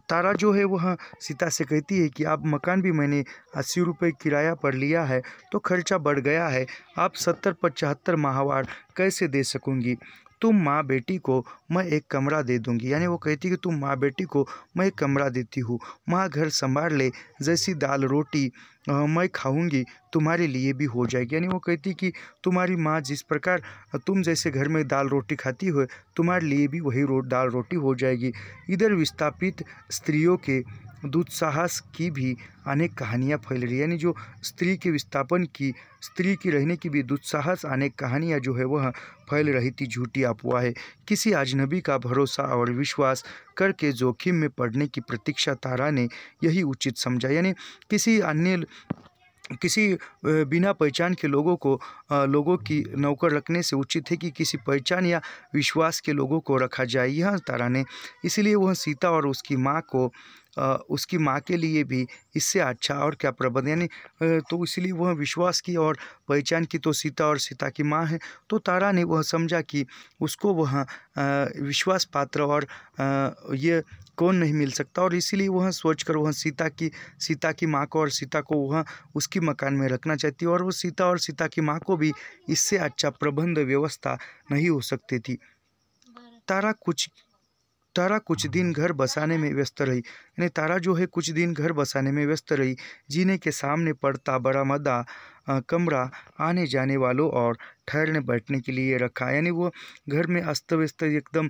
Speaker 1: तारा जो है वह सीता से कहती है कि आप मकान भी मैंने 80 रुपये किराया पर लिया है तो खर्चा बढ़ गया है, आप 70-75 माहवार कैसे दे सकूंगी? तुम माँ बेटी को मैं एक कमरा दे दूंगी। यानी वो कहती कि तुम माँ बेटी को मैं एक कमरा देती हूँ, माँ घर संभाल ले, जैसी दाल रोटी मैं खाऊंगी तुम्हारे लिए भी हो जाएगी। यानी वो कहती कि तुम्हारी माँ जिस प्रकार तुम जैसे घर में दाल रोटी खाती हो, तुम्हारे लिए भी वही दाल रोटी हो जाएगी। इधर विस्थापित स्त्रियों के दुस्साहस की भी अनेक कहानियाँ फैल रही, यानी जो स्त्री के विस्थापन की, स्त्री की रहने की भी दुस्साहस अनेक कहानियाँ जो है वह फैल रही थी, झूठी अफवाहें। किसी अजनबी का भरोसा और विश्वास करके जोखिम में पड़ने की प्रतीक्षा तारा ने यही उचित समझा। यानी किसी बिना पहचान के लोगों की नौकर रखने से उचित है कि किसी पहचान या विश्वास के लोगों को रखा जाए। यह तारा ने, इसलिए वह सीता और उसकी माँ के लिए भी इससे अच्छा और क्या प्रबंध, यानी तो इसलिए वह विश्वास की और पहचान की तो सीता और सीता की माँ है, तो तारा ने वह समझा कि उसको वह विश्वास पात्र और ये कौन नहीं मिल सकता, और इसीलिए वह सोचकर वह सीता की माँ को और सीता को वह उसकी मकान में रखना चाहती, और वो सीता और सीता की माँ को भी इससे अच्छा प्रबंध व्यवस्था नहीं हो सकती थी। तारा कुछ दिन घर बसाने में व्यस्त रही। यानी तारा जो है कुछ दिन घर बसाने में व्यस्त रही। जीने के सामने पड़ता बरामदा कमरा आने जाने वालों और ठहरने बैठने के लिए रखा। यानी वो घर में अस्त व्यस्त एकदम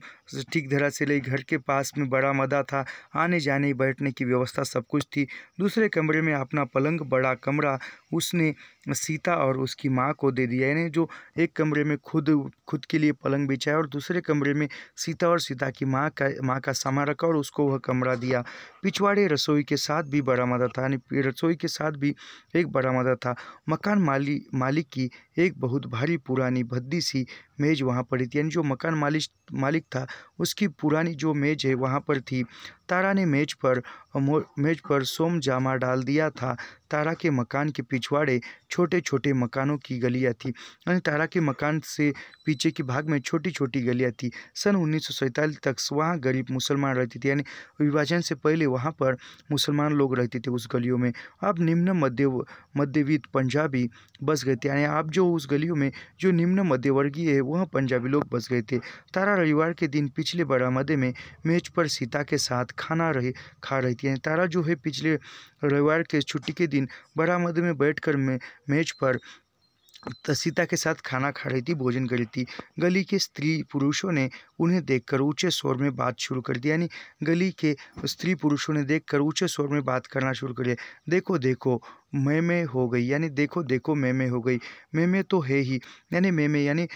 Speaker 1: ठीक तरह से रही। घर के पास में बरामदा था, आने जाने बैठने की व्यवस्था सब कुछ थी। दूसरे कमरे में अपना पलंग, बड़ा कमरा उसने सीता और उसकी माँ को दे दिया। यानी जो एक कमरे में खुद के लिए पलंग बिछाया और दूसरे कमरे में सीता और सीता की माँ का सामान रखा और उसको वह कमरा दिया। पिछवाड़े रसोई के साथ भी बरामदा था, यानी रसोई के साथ भी एक बरामदा था। मकान मालिक की एक बहुत भारी पुरानी भद्दी सी मेज वहाँ पड़ी थी। यानी जो मकान मालिक था उसकी पुरानी जो मेज है वहाँ पर थी। तारा ने मेज पर सोम जामा डाल दिया था। तारा के मकान के पिछवाड़े छोटे छोटे मकानों की गलियाँ थी। यानी तारा के मकान से पीछे के भाग में छोटी छोटी गलियाँ थी। सन 1947 तक वहाँ गरीब मुसलमान रहते थे। यानी विभाजन से पहले वहाँ पर मुसलमान लोग रहते थे उस गलियों में। अब निम्न मध्यवित्त पंजाबी बस गए थे। यानी अब जो उस गलियों में जो निम्न मध्यवर्गीय है वह पंजाबी लोग बस गए थे। तारा रविवार के दिन पिछले बरामदे में मेज पर सीता के साथ खा रही थी। तारा जो है पिछले रविवार के छुट्टी के दिन बरामदे में बैठकर मेज पर सीता के साथ खाना खा रही थी, भोजन कर रही थी। गली के स्त्री पुरुषों ने उन्हें देखकर ऊंचे स्वर में बात शुरू कर दी। यानी गली के स्त्री पुरुषों ने देखकर ऊंचे स्वर में बात करना शुरू कर दिया। देखो देखो मैं हो गई, यानी देखो देखो मैं हो गई। मैं तो है ही, यानी मैं यानी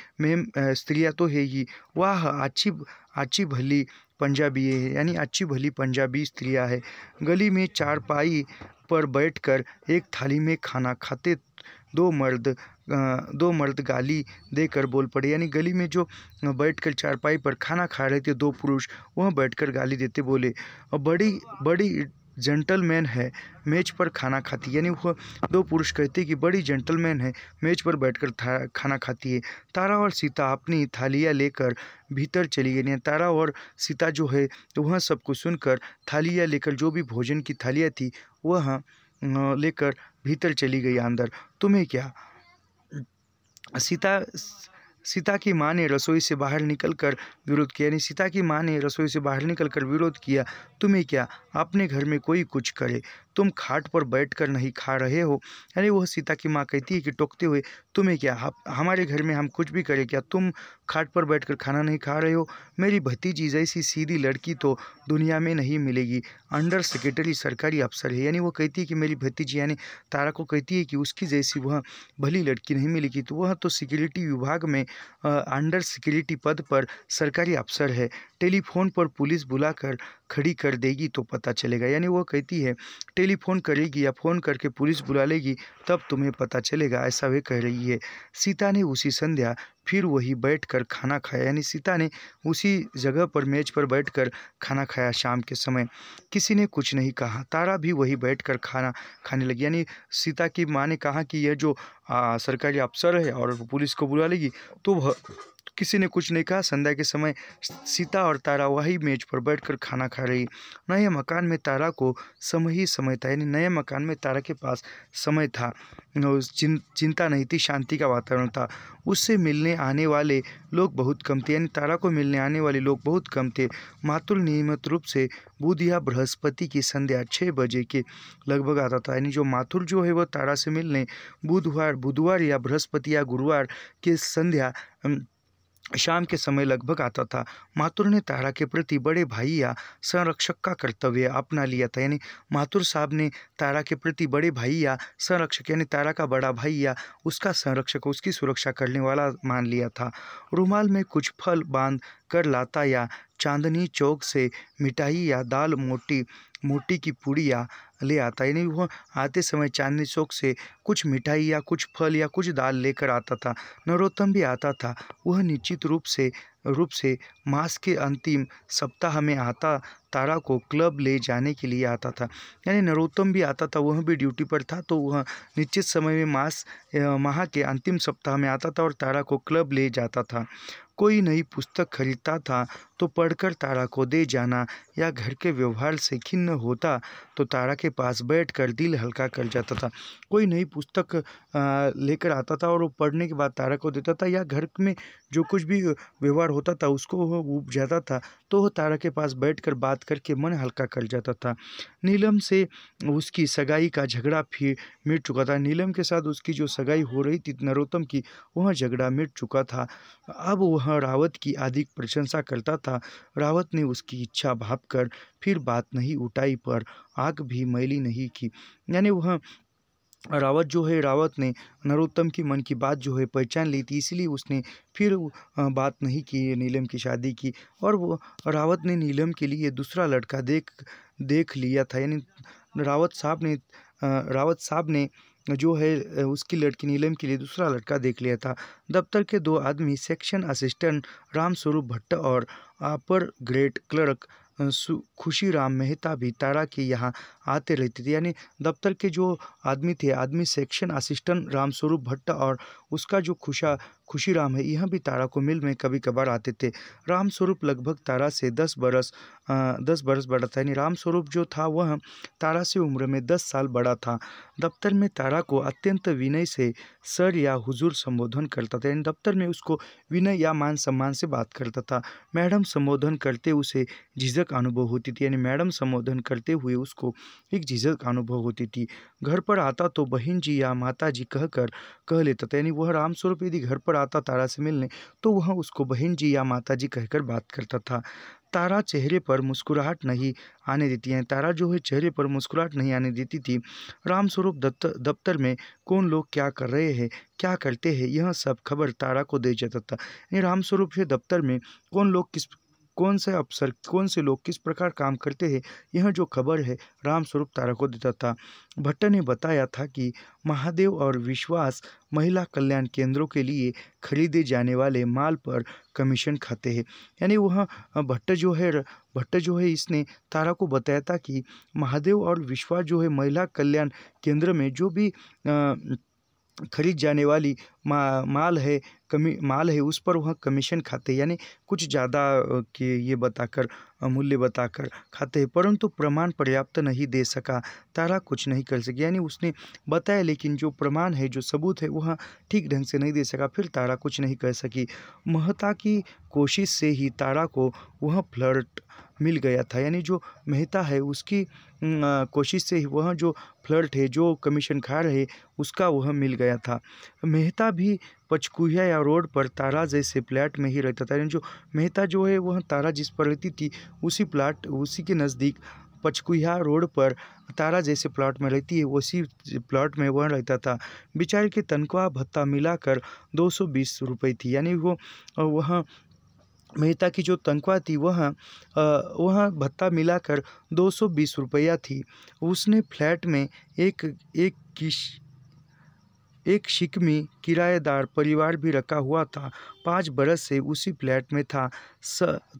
Speaker 1: स्त्रियाँ तो है ही। वाह अच्छी भली पंजाबी है, यानी अच्छी भली पंजाबी स्त्रियाँ है। गली में चारपाई पर बैठकर एक थाली में खाना खाते दो मर्द गाली देकर बोल पड़े। यानी गली में जो बैठकर चारपाई पर खाना खा रहे थे दो पुरुष, वह बैठकर गाली देते बोले, बड़ी जेंटलमैन है, मेज पर खाना खाती। यानी वह दो पुरुष कहते कि बड़ी जेंटलमैन है, मेज पर बैठकर खाना खाती है। तारा और सीता अपनी थालियाँ लेकर भीतर चली गई। तारा और सीता जो है तो वह सब कुछ सुनकर थालियाँ लेकर, जो भी भोजन की थालियाँ थी वह लेकर भीतर चली गई अंदर। तुम्हें क्या? सीता की माँ ने रसोई से बाहर निकलकर विरोध किया। यानी सीता की माँ ने रसोई से बाहर निकलकर विरोध किया। तुम्हें क्या? अपने घर में कोई कुछ करे, तुम खाट पर बैठकर नहीं खा रहे हो। यानी वह सीता की माँ कहती है कि टोकते हुए, तुम्हें क्या? हमारे घर में हम कुछ भी करें क्या? तुम खाट पर बैठकर खाना नहीं खा रहे हो। मेरी भतीजी जैसी सीधी लड़की तो दुनिया में नहीं मिलेगी, अंडर सेक्रेटरी सरकारी अफसर है। यानी वो कहती है कि मेरी भतीजी, यानी तारा को कहती है कि उसकी जैसी वह भली लड़की नहीं मिलेगी, तो वह तो सिक्योरिटी विभाग में अंडर सिक्योरिटी पद पर सरकारी अफसर है। टेलीफोन पर पुलिस बुलाकर खड़ी कर देगी तो पता चलेगा। यानी वो कहती है टेलीफोन करेगी या फ़ोन करके पुलिस बुला लेगी तब तुम्हें पता चलेगा, ऐसा वे कह रही है। सीता ने उसी संध्या फिर वही बैठकर खाना खाया। यानी सीता ने उसी जगह पर मेज पर बैठकर खाना खाया शाम के समय। किसी ने कुछ नहीं कहा। तारा भी वही बैठकर खाना खाने लगी। यानी सीता की माँ ने कहा कि यह जो सरकारी अफसर है और पुलिस को बुला लेगी, तो वह किसी ने कुछ नहीं कहा। संध्या के समय सीता और तारा वही मेज पर बैठकर खाना खा रही। नए मकान में तारा को समय था। यानी नए मकान में तारा के पास समय था, चिंता नहीं थी, शांति का वातावरण था। उससे मिलने आने वाले लोग बहुत कम थे। यानी तारा को मिलने आने वाले लोग बहुत कम थे। मातुल नियमित रूप से बुध या बृहस्पति की संध्या 6 बजे के लगभग आता था। यानी जो माथुर जो है वह तारा से मिलने बुधवार या बृहस्पति या गुरुवार की संध्या शाम के समय लगभग आता था। माथुर ने तारा के प्रति बड़े भाई या संरक्षक का कर्तव्य अपना लिया था। यानी माथुर साहब ने तारा के प्रति बड़े भाई या संरक्षक, यानी तारा का बड़ा भाई या उसका संरक्षक, उसकी सुरक्षा करने वाला मान लिया था। रुमाल में कुछ फल बांध कर लाता या चांदनी चौक से मिठाई या दाल मोटी की पूड़ियाँ ले आता। यानी वह आते समय चांदनी चौक से कुछ मिठाई या कुछ फल या कुछ दाल लेकर आता था। नरोत्तम भी आता था। वह निश्चित रूप से मास के अंतिम सप्ताह में तारा को क्लब ले जाने के लिए आता था। यानी नरोत्तम भी आता था, वह भी ड्यूटी पर था, तो वह निश्चित समय में माह के अंतिम सप्ताह में आता था और तारा को क्लब ले जाता था। कोई नई पुस्तक खरीदता था, तो पढ़कर तारा को दे जाना, या घर के व्यवहार से खिन्न होता तो तारा के पास बैठकर दिल हल्का कर जाता था। कोई नई पुस्तक लेकर आता था और वो पढ़ने के बाद तारा को देता था, या घर में जो कुछ भी व्यवहार होता था उसको वो ऊब जाता था तो वो तारा के पास बैठकर बात करके मन हल्का कर जाता था। नीलम से उसकी सगाई का झगड़ा फिर मिट चुका था। नीलम के साथ उसकी जो सगाई हो रही थी नरोत्तम की, वह झगड़ा मिट चुका था। अब वह रावत की अधिक प्रशंसा करता था। रावत ने उसकी इच्छा भांपकर फिर बात नहीं उठाई, पर आग भी मैली नहीं की। यानी वह रावत ने नरोत्तम की मन की बात जो है पहचान ली थी, इसलिए उसने फिर बात नहीं की नीलम की शादी की। और वो रावत ने नीलम के लिए दूसरा लड़का देख लिया था। यानी रावत साहब ने जो है उसकी लड़की नीलम के लिए दूसरा लड़का देख लिया था। दफ्तर के दो आदमी, सेक्शन असिस्टेंट रामस्वरूप भट्ट और अपर ग्रेड क्लर्क खुशीराम मेहता भी तारा के यहाँ आते रहते थे। यानी दफ्तर के जो आदमी सेक्शन असिस्टेंट रामस्वरूप भट्ट और उसका जो खुशीराम है, यह भी तारा को मिल में कभी कभार आते थे। रामस्वरूप लगभग तारा से 10 बरस बड़ा था। यानी रामस्वरूप जो था वह तारा से उम्र में 10 साल बड़ा था। दफ्तर में तारा को अत्यंत विनय से सर या हुजूर संबोधन करता था। यानी दफ्तर में उसको विनय या मान सम्मान से बात करता था। मैडम संबोधन करते उसे झिझक अनुभव होती थी। यानी मैडम संबोधन करते हुए उसको एक झिझक अनुभव होती थी। घर पर आता तो बहन जी या माता जी कह लेता था। यानी वह रामस्वरूप यदि घर पर आता तारा से मिलने तो वह उसको बहन जी या माता जी कहकर बात करता था। तारा चेहरे पर मुस्कुराहट नहीं आने देती है। तारा जो है चेहरे पर मुस्कुराहट नहीं आने देती थी। रामस्वरूप दफ्तर में कौन लोग क्या कर रहे हैं, क्या करते हैं, यह सब खबर तारा को दे जाता था। यानी रामस्वरूप के दफ्तर में कौन से लोग किस प्रकार काम करते हैं, यह जो खबर है रामस्वरूप तारा को देता था। भट्ट ने बताया था कि महादेव और विश्वास महिला कल्याण केंद्रों के लिए खरीदे जाने वाले माल पर कमीशन खाते हैं। यानी वह भट्ट जो है इसने तारा को बताया था कि महादेव और विश्वास जो है महिला कल्याण केंद्र में जो भी खरीद जाने वाली माल है उस पर वह कमीशन खाते हैं। यानी कुछ ज़्यादा के ये बताकर मूल्य बताकर खाते हैं, परंतु प्रमाण पर्याप्त नहीं दे सका। तारा कुछ नहीं कर सकी। यानी उसने बताया लेकिन जो प्रमाण है, जो सबूत है, वह ठीक ढंग से नहीं दे सका। फिर तारा कुछ नहीं कर सकी। मेहता की कोशिश से ही तारा को वह फ्लर्ट मिल गया था। यानी जो मेहता है उसकी कोशिश से ही वह जो फ्लर्ट है, जो कमीशन खा रहे, उसका वह मिल गया था। मेहता भी पचकुहिया या रोड पर तारा जैसे फ्लैट में ही रहता था। यानी जो मेहता जो है वह तारा जिस पर रहती थी उसी के नज़दीक पचकुहिया रोड पर तारा जैसे प्लॉट में रहती है, उसी प्लॉट में वह रहता था। बेचारे की तनख्वाह भत्ता मिलाकर 220 रुपये थी। यानी वह मेहता की जो तनख्वाह थी वह भत्ता मिलाकर 220 रुपया थी। उसने फ्लैट में एक शिकमी किराएदार परिवार भी रखा हुआ था। 5 बरस से उसी फ्लैट में था।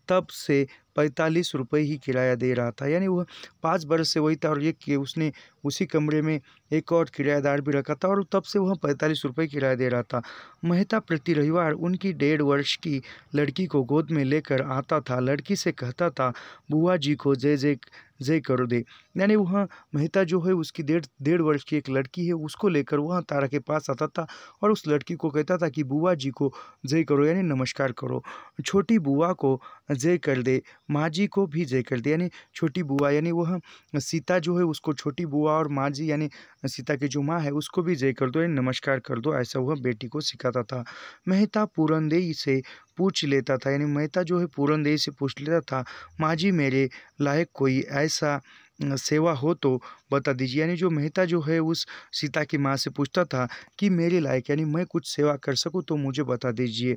Speaker 1: तब से 45 रुपये ही किराया दे रहा था। यानी वह 5 बरस से वही था और उसने उसी कमरे में एक और किराएदार भी रखा था और तब से वह 45 रुपये किराया दे रहा था। मेहता प्रति रविवार उनकी 1.5 वर्ष की लड़की को गोद में लेकर आता था। लड़की से कहता था, बुआ जी को जय करो दे। यानी वह मेहता जो है उसकी 1.5 वर्ष की एक लड़की है, उसको लेकर वह तारा के पास आता था और उस लड़की को कहता था कि बुआ जी को जय करो, यानी नमस्कार करो। छोटी बुआ को जय कर दे, माँ जी को भी जय कर दे। यानी छोटी बुआ यानी वह सीता जो है उसको छोटी बुआ और माँ जी यानी सीता की जो माँ है उसको भी जय कर दो, यानी नमस्कार कर दो, ऐसा वह बेटी को सिखाता था। मेहता पूरनदेही से पूछ लेता था। यानी मेहता जो है पूरनदेही से पूछ लेता था, माँ जी मेरे लायक कोई ऐसा सेवा हो तो बता दीजिए। यानी जो मेहता जो है उस सीता की माँ से पूछता था कि मेरे लायक यानी मैं कुछ सेवा कर सकूं तो मुझे बता दीजिए।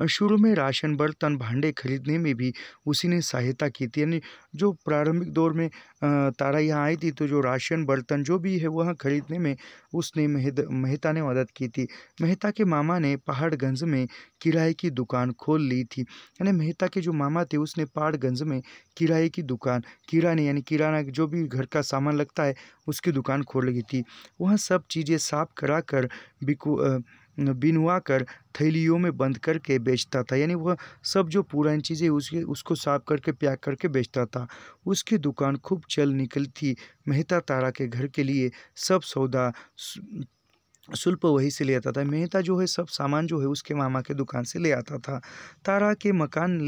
Speaker 1: शुरू में राशन बर्तन भांडे खरीदने में भी उसी ने सहायता की थी। यानी जो प्रारंभिक दौर में तारा यहाँ आई थी तो जो राशन बर्तन जो भी है वह खरीदने में उसने मेहता ने मदद की थी। मेहता के मामा ने पहाड़गंज में किराए की दुकान खोल ली थी। यानी मेहता के जो मामा थे उसने पहाड़गंज में किराए की दुकान किराना जो भी घर का सामान लगता है उसकी दुकान खोल ली थी। वह सब चीज़ें साफ करा कर बिनवा कर थैलियों में बंद करके बेचता था। यानी वह सब जो पुरानी चीज़ें उसको साफ करके पैक करके बेचता था। उसकी दुकान खूब चल निकली थी। मेहता तारा के घर के लिए सब सौदा शुल्क वहीं से ले आता था। मेहता जो है सब सामान जो है उसके मामा के दुकान से ले आता था। तारा के मकान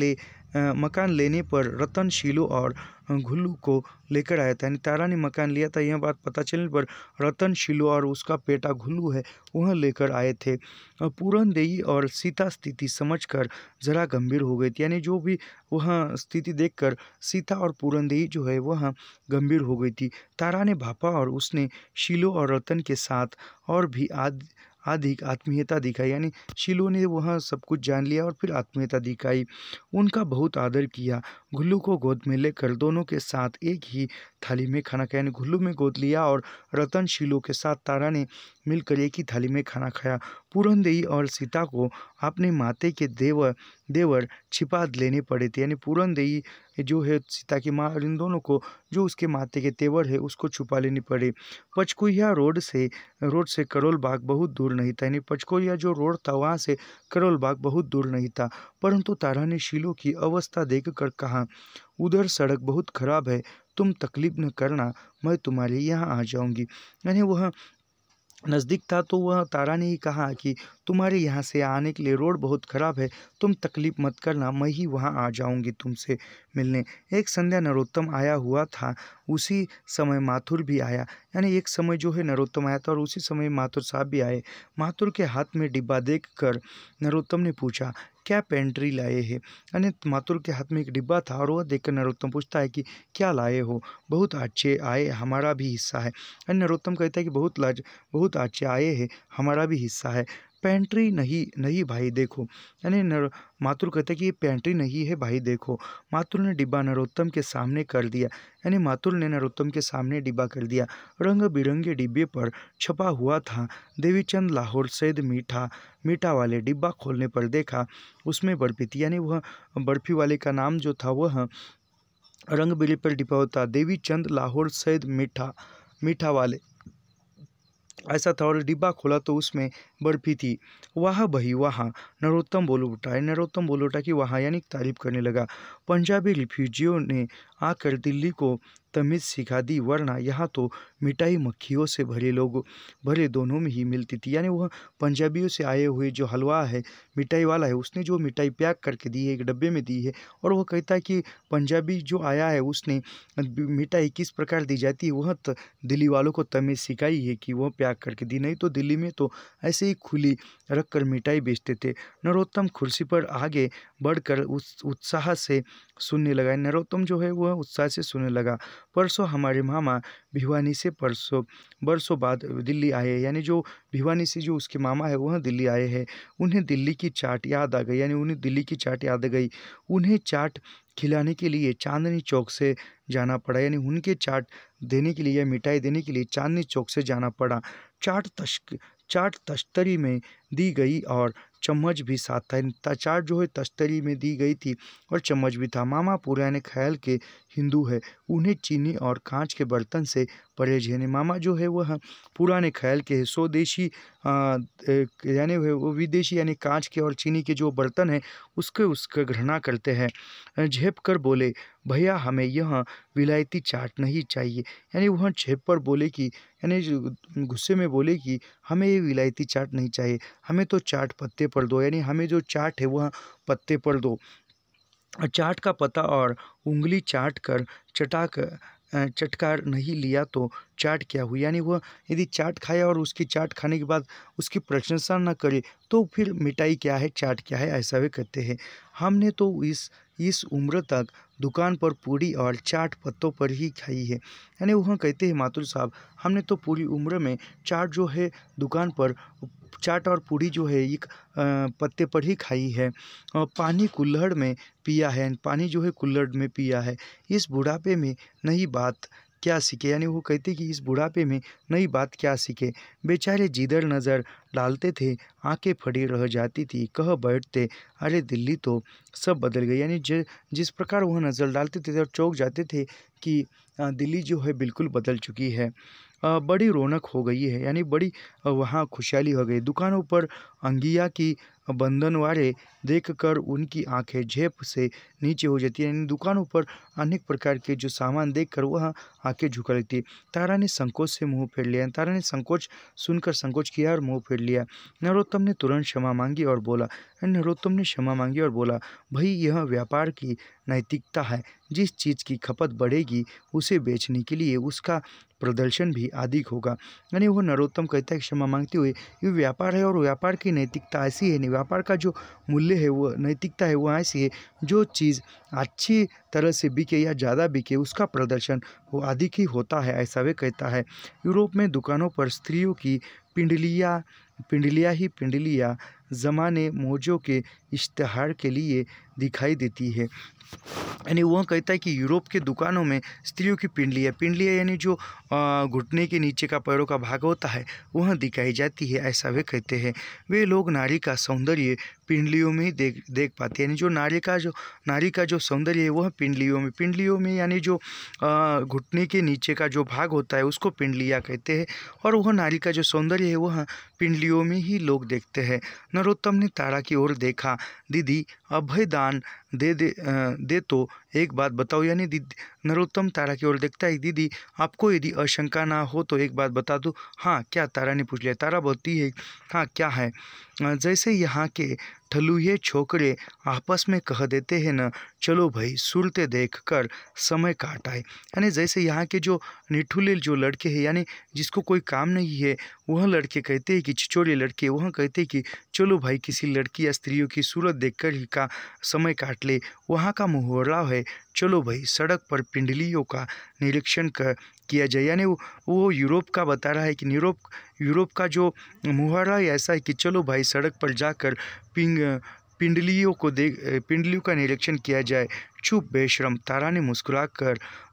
Speaker 1: लेने पर रतन, शीलो और घुल्लू को लेकर आया था। यानी तारा ने मकान लिया था, यह बात पता चलने पर रतन, शीलो और उसका बेटा घुल्लू है वह लेकर आए थे। पूरन देई और सीता स्थिति समझकर जरा गंभीर हो गई थी। यानी जो भी वह स्थिति देखकर सीता और पूरन देई जो है वह गंभीर हो गई थी। तारा ने भापा और उसने शीलो और रतन के साथ और भी अधिक आत्मीयता दिखाई। यानी शीलो ने वह सब कुछ जान लिया और फिर आत्मीयता दिखाई, उनका बहुत आदर किया। घुल्लू को गोद में लेकर दोनों के साथ एक ही थाली में खाना खाया। यानी घुल्लू में गोद लिया और रतन, शीलो के साथ तारा ने मिलकर एक ही थाली में खाना खाया। पूरनदेई और सीता को अपने माते के देवर छिपा लेने पड़े थे। यानी पूरनदेई जो है सीता की माँ और इन दोनों को जो उसके माते के तेवर है उसको छुपा लेने पड़े। पचकुहिया रोड से करोल बाग बहुत दूर नहीं था। यानी पचकुहिया जो रोड था वहाँ से करोल बाग बहुत दूर नहीं था। परंतु तारा ने शीलो की अवस्था देखकर कहा, उधर सड़क बहुत खराब है, तुम तकलीफ न करना, मैं तुम्हारे यहाँ आ जाऊंगी। यानी वह नज़दीक था तो वह तारा ने ही कहा कि तुम्हारे यहाँ से आने के लिए रोड बहुत ख़राब है, तुम तकलीफ़ मत करना, मैं ही वहाँ आ जाऊँगी तुमसे मिलने। एक संध्या नरोत्तम आया हुआ था, उसी समय माथुर भी आया। यानी एक समय जो है नरोत्तम आया था और उसी समय माथुर साहब भी आए। माथुर के हाथ में डिब्बा देखकर नरोत्तम ने पूछा, क्या पेंट्री लाए हैं? यानी माथुर के हाथ में एक डिब्बा था और वह देखकर नरोत्तम पूछता है कि क्या लाए हो? बहुत अच्छे आए, हमारा भी हिस्सा है। यानी नरोत्तम कहता है कि बहुत अच्छे आए हैं, हमारा भी हिस्सा है। पेंट्री नहीं भाई देखो। यानी माथुर कहते हैं कि ये पेंट्री नहीं है भाई देखो। माथुर ने डिब्बा नरोत्तम के सामने कर दिया। यानी माथुर ने नरोत्तम के सामने डिब्बा कर दिया। रंग बिरंगे डिब्बे पर छपा हुआ था, देवीचंद लाहौर सैद मीठा वाले। डिब्बा खोलने पर देखा उसमें बर्फी थी। यानी वह बर्फी वाले का नाम जो था वह रंग बिरंगे पर डिब्बा होता, देवीचंद लाहौर सैद मीठा वाले ऐसा था। और डिब्बा खोला तो उसमें बर्फी थी। वहाँ बही वहाँ, नरोत्तम बोल उठा कि वहाँ, यानी तारीफ करने लगा। पंजाबी रिफ्यूजियों ने आकर दिल्ली को तमीज़ सिखा दी, वरना यहाँ तो मिठाई मक्खियों से भरे दोनों में ही मिलती थी। यानी वह पंजाबियों से आए हुए जो हलवा है, मिठाई वाला है, उसने जो मिठाई पैक करके दी है, एक डब्बे में दी है, और वह कहता है कि पंजाबी जो आया है उसने मिठाई किस प्रकार दी जाती है वह दिल्ली वालों को तमीज़ सिखाई है कि वह पैक करके दी। नहीं तो दिल्ली में तो ऐसे ही खुली रख कर मिठाई बेचते थे। नरोत्तम कुर्सी पर आगे बढ़कर उत्साह से सुनने लगा। नरोत्तम जो है वह उत्साह से सुनने लगा। परसों हमारे मामा भिवानी से बरसों बाद दिल्ली आए। यानी जो भिवानी से जो उसके मामा है वह दिल्ली आए हैं। उन्हें दिल्ली की चाट याद आ गई। यानी उन्हें दिल्ली की चाट याद आ गई। उन्हें चाट खिलाने के लिए चांदनी चौक से जाना पड़ा। यानी उनके चाट देने के लिए, मिठाई देने के लिए चांदनी चौक से जाना पड़ा। चाट तश्तरी में दी गई और चम्मच भी साथ था। चाट जो है तश्तरी में दी गई थी और चम्मच भी था। मामा पुराने ख्याल के हिंदू है, उन्हें चीनी और कांच के बर्तन से परहेज है। मामा जो है वह पुराने ख्याल के है, स्वदेशी यानी वो विदेशी यानी कांच के और चीनी के जो बर्तन हैं उसके घृणा करते हैं। झेप कर बोले, भैया हमें यह विलायती चाट नहीं चाहिए। यानी वह झेप पर बोले कि, यानी गुस्से में बोले कि हमें ये विलायती चाट नहीं चाहिए, हमें तो चाट पत्ते पर दो। यानी हमें जो चाट है वह पत्ते पर दो। चाट का पता और उंगली चाट कर चटकार नहीं लिया तो चाट क्या हुई। यानी वह यदि चाट खाया और उसकी चाट खाने के बाद उसकी प्रशंसा न करे तो फिर मिठाई क्या है, चाट क्या है, ऐसा वे कहते हैं। हमने तो इस उम्र तक दुकान पर पूड़ी और चाट पत्तों पर ही खाई है। यानी वह कहते हैं माथुर साहब, हमने तो पूरी उम्र में चाट जो है दुकान पर चाट और पूड़ी जो है एक पत्ते पर ही खाई है। पानी कुल्हड़ में पिया है, पानी जो है कुल्हड़ में पिया है। इस बुढ़ापे में नई बात क्या सीखे, यानी वो कहते कि इस बुढ़ापे में नई बात क्या सीखे। बेचारे जिधर नज़र डालते थे आंखें फटी रह जाती थी, कह बैठते अरे दिल्ली तो सब बदल गई। यानी जिस प्रकार वह नज़र डालते थे और चौंक जाते थे कि दिल्ली जो है बिल्कुल बदल चुकी है। बड़ी रौनक हो गई है, यानी बड़ी वहाँ खुशहाली हो गई। दुकानों पर अंगिया की बंधनवारे देखकर उनकी आंखें झेप से नीचे हो जाती है। यानी दुकानों पर अनेक प्रकार के जो सामान देखकर वह आंखें झुका लेती है। तारा ने संकोच से मुंह फेर लिया। तारा ने संकोच सुनकर संकोच किया और मुंह फेर लिया। नरोत्तम ने तुरंत क्षमा मांगी और बोला भाई यह व्यापार की नैतिकता है। जिस चीज़ की खपत बढ़ेगी उसे बेचने के लिए उसका प्रदर्शन भी अधिक होगा। यानी वो नरोत्तम कहता है क्षमा मांगते हुए, ये व्यापार है और व्यापार की नैतिकता ऐसी है, नहीं व्यापार का जो मूल्य है वो नैतिकता है वो ऐसी है, जो चीज़ अच्छी तरह से बिके या ज़्यादा बिके उसका प्रदर्शन वो अधिक ही होता है, ऐसा वे कहता है। यूरोप में दुकानों पर स्त्रियों की पिंडलियाँ ज़माने मौजों के इश्तहार के लिए दिखाई देती है। यानी वह कहता है कि यूरोप के दुकानों में स्त्रियों की पिंडलियाँ यानी जो घुटने के नीचे का पैरों का भाग होता है वह दिखाई जाती है, ऐसा वे कहते हैं। वे लोग नारी का सौंदर्य पिंडलियों में ही देख पाते हैं। यानी जो नारी का जो सौंदर्य है वह पिंडलियों में यानी जो घुटने के नीचे का जो भाग होता है उसको पिंडलियाँ कहते हैं, और वह नारी का जो सौंदर्य है वह पिंडलियों में ही लोग देखते हैं। नरोत्तम ने तारा की ओर देखा। दीदी अभय दान दे तो एक बात बताओ। यानी नरोत्तम तारा की ओर देखता है, दीदी आपको यदि आशंका ना हो तो एक बात बता दो। हाँ क्या, तारा ने पूछ लिया। तारा बोलती है हाँ क्या है। जैसे यहाँ के ठलुहे छोकरे आपस में कह देते हैं न, चलो भाई सूरतें देख कर समय काट आए। यानी जैसे यहाँ के जो निठुले जो लड़के हैं, यानी जिसको कोई काम नहीं है, वह लड़के कहते हैं कि छिछोरे लड़के वह कहते हैं कि चलो भाई किसी लड़की या स्त्रियों की सूरत देखकर ही का समय काट ले। वहाँ का मुहावरा है, चलो भाई सड़क पर पिंडलियों का निरीक्षण किया जाए। यानी वो यूरोप का बता रहा है कि यूरोप का जो मुहावरा ऐसा है कि चलो भाई सड़क पर जाकर पिंडलियों का निरीक्षण किया जाए। चुप बेशरम, तारा ने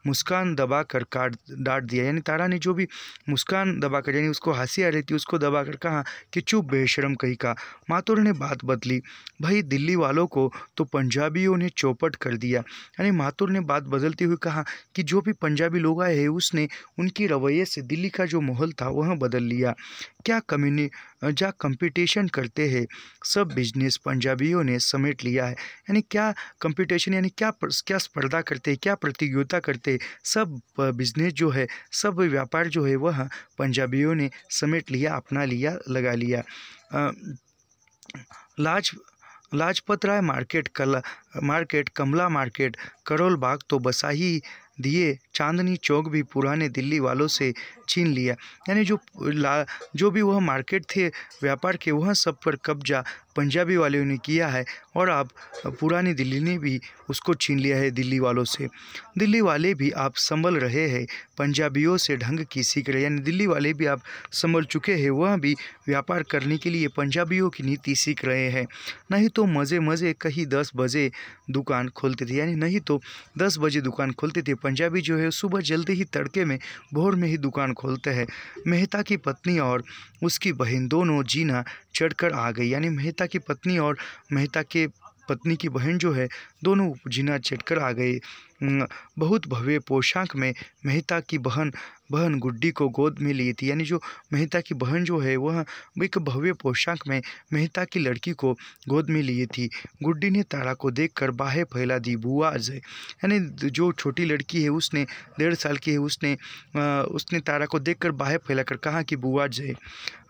Speaker 1: मुस्कान दबाकर डांट दिया। यानी तारा ने जो भी मुस्कान दबाकर यानी उसको हंसी आ रही थी उसको दबाकर कहा कि चुप बेशरम कहीं का। मातुर ने बात बदली, भाई दिल्ली वालों को तो पंजाबियों ने चौपट कर दिया। यानी मातुर ने बात बदलते हुए कहा कि जो भी पंजाबी लोग आए हैं उसने उनकी रवैये से दिल्ली का जो माहौल था वह बदल लिया। क्या कंपटीशन करते हैं, सब बिजनेस पंजाबियों ने समेट लिया है। यानी क्या कंपटीशन यानी क्या स्पर्धा करते हैं, क्या प्रतियोगिता करते हैं, सब बिजनेस जो है सब व्यापार जो है वह पंजाबियों ने समेट लिया, अपना लिया, लगा लिया। लाजपत राय मार्केट, कमला मार्केट, करोल बाग तो बसा ही दिए, चांदनी चौक भी पुराने दिल्ली वालों से छीन लिया। यानी जो भी वह मार्केट थे व्यापार के वह सब पर कब्जा पंजाबी वालों ने किया है, और अब पुरानी दिल्ली ने भी उसको छीन लिया है दिल्ली वालों से। दिल्ली वाले भी आप संभल रहे हैं, पंजाबियों से ढंग की सीख रहे। यानी दिल्ली वाले भी आप संभल चुके हैं, वह भी व्यापार करने के लिए पंजाबियों की नीति सीख रहे हैं। नहीं तो मज़े कहीं 10 बजे दुकान खोलते थे। यानी नहीं तो 10 बजे दुकान खोलते थे। पंजाबी जो है सुबह जल्दी ही तड़के में भोर में ही दुकान खोलते हैं। मेहता की पत्नी और उसकी बहन दोनों जीना चढ़कर आ गई। यानी मेहता की पत्नी और मेहता के पत्नी की बहन जो है दोनों जीना चढ़कर आ गई। बहुत भव्य पोशाक में मेहता की बहन गुड्डी को गोद में ली थी। यानी जो मेहता की बहन जो है वह एक भव्य पोशाक में मेहता की लड़की को गोद में लिए थी। गुड्डी ने तारा को देखकर बाहें फैला दी, बुआ अजय। यानी जो छोटी लड़की है उसने 1.5 साल की है, उसने तारा को देखकर बाहें फैलाकर कहा कि बुआ अजय।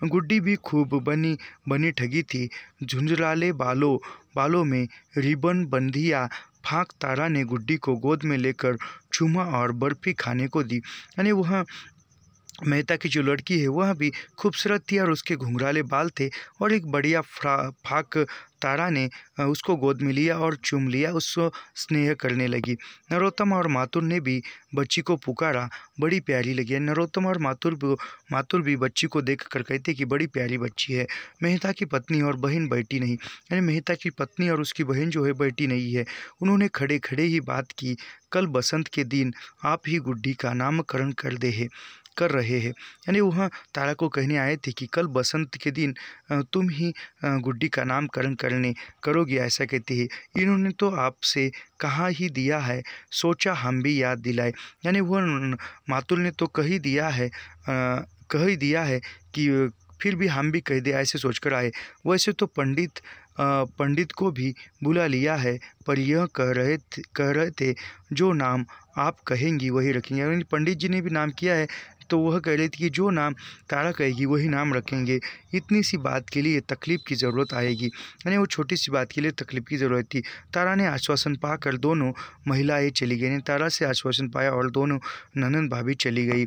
Speaker 1: गुड्डी भी खूब बनी ठगी थी, झुंझलाले बालों में रिबन बंधिया फाँक तारा ने गुड्डी को गोद में लेकर चूमा और बर्फी खाने को दी। यानी वह मेहता की जो लड़की है वह भी खूबसूरत थी और उसके घुंघराले बाल थे और एक बढ़िया फाक तारा ने उसको गोद में लिया और चूम लिया, उसको स्नेह करने लगी। नरोत्तम और मातुल ने भी बच्ची को पुकारा, बड़ी प्यारी लगी। नरोत्तम और मातुल भी बच्ची को देख कर कहते कि बड़ी प्यारी बच्ची है। मेहता की पत्नी और बहन बैठी नहीं, यानी मेहता की पत्नी और उसकी बहन जो है बैठी नहीं है। उन्होंने खड़े खड़े ही बात की, कल बसंत के दिन आप ही गुड्डी का नामकरण कर रहे हैं। यानी वह तारा को कहने आए थे कि कल बसंत के दिन तुम ही गुड्डी का नामकरण करोगी, ऐसा कहते हैं। इन्होंने तो आपसे कहा ही दिया है, सोचा हम भी याद दिलाए। यानी वह मातुल ने तो कह ही दिया है कि फिर भी हम भी कह दे, ऐसे सोचकर आए। वैसे तो पंडित को भी बुला लिया है, पर यह कह रहे थे जो नाम आप कहेंगी वही रखेंगे। यानी पंडित जी ने भी नाम किया है, तो वह कह रही थी कि जो नाम तारा कहेगी वही नाम रखेंगे। इतनी सी बात के लिए तकलीफ़ की ज़रूरत आएगी, यानी वो छोटी सी बात के लिए तकलीफ़ की ज़रूरत थी। तारा ने आश्वासन पाकर दोनों महिलाएं चली गई। तारा से आश्वासन पाया और दोनों ननद भाभी चली गई।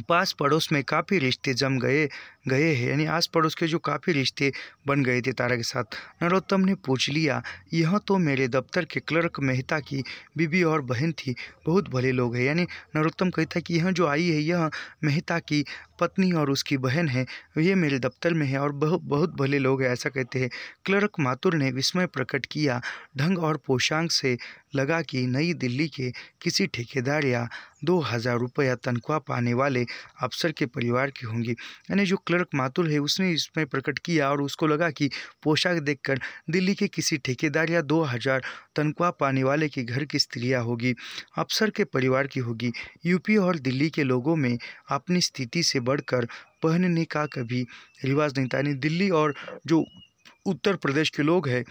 Speaker 1: पास पड़ोस में काफ़ी रिश्ते जम गए हैं, यानी आस पड़ोस के जो काफ़ी रिश्ते बन गए थे तारा के साथ। नरोत्तम ने पूछ लिया, यह तो मेरे दफ्तर के क्लर्क मेहता की बीबी और बहन थी, बहुत भले लोग हैं। यानी नरोत्तम कहता कि यह जो आई है यह मेहता की पत्नी और उसकी बहन है, ये मेरे दफ्तर में है और बहुत भले लोग हैं, ऐसा कहते हैं। क्लर्क मातुल ने विस्मय प्रकट किया, ढंग और पोशाक से लगा कि नई दिल्ली के किसी ठेकेदार या 2000 रुपया तनख्वाह पाने वाले अफसर के परिवार की होंगी। यानी जो क्लर्क मातुल है उसने इसमें प्रकट किया और उसको लगा कि पोशाक देखकर दिल्ली के किसी ठेकेदार या 2000 तनख्वाह पाने वाले के घर की स्त्रियां होगी, अफसर के परिवार की होगी। यूपी और दिल्ली के लोगों में अपनी स्थिति से बढ़कर पहनने का कभी रिवाज नहीं था। यानी दिल्ली और जो उत्तर प्रदेश के लोग हैं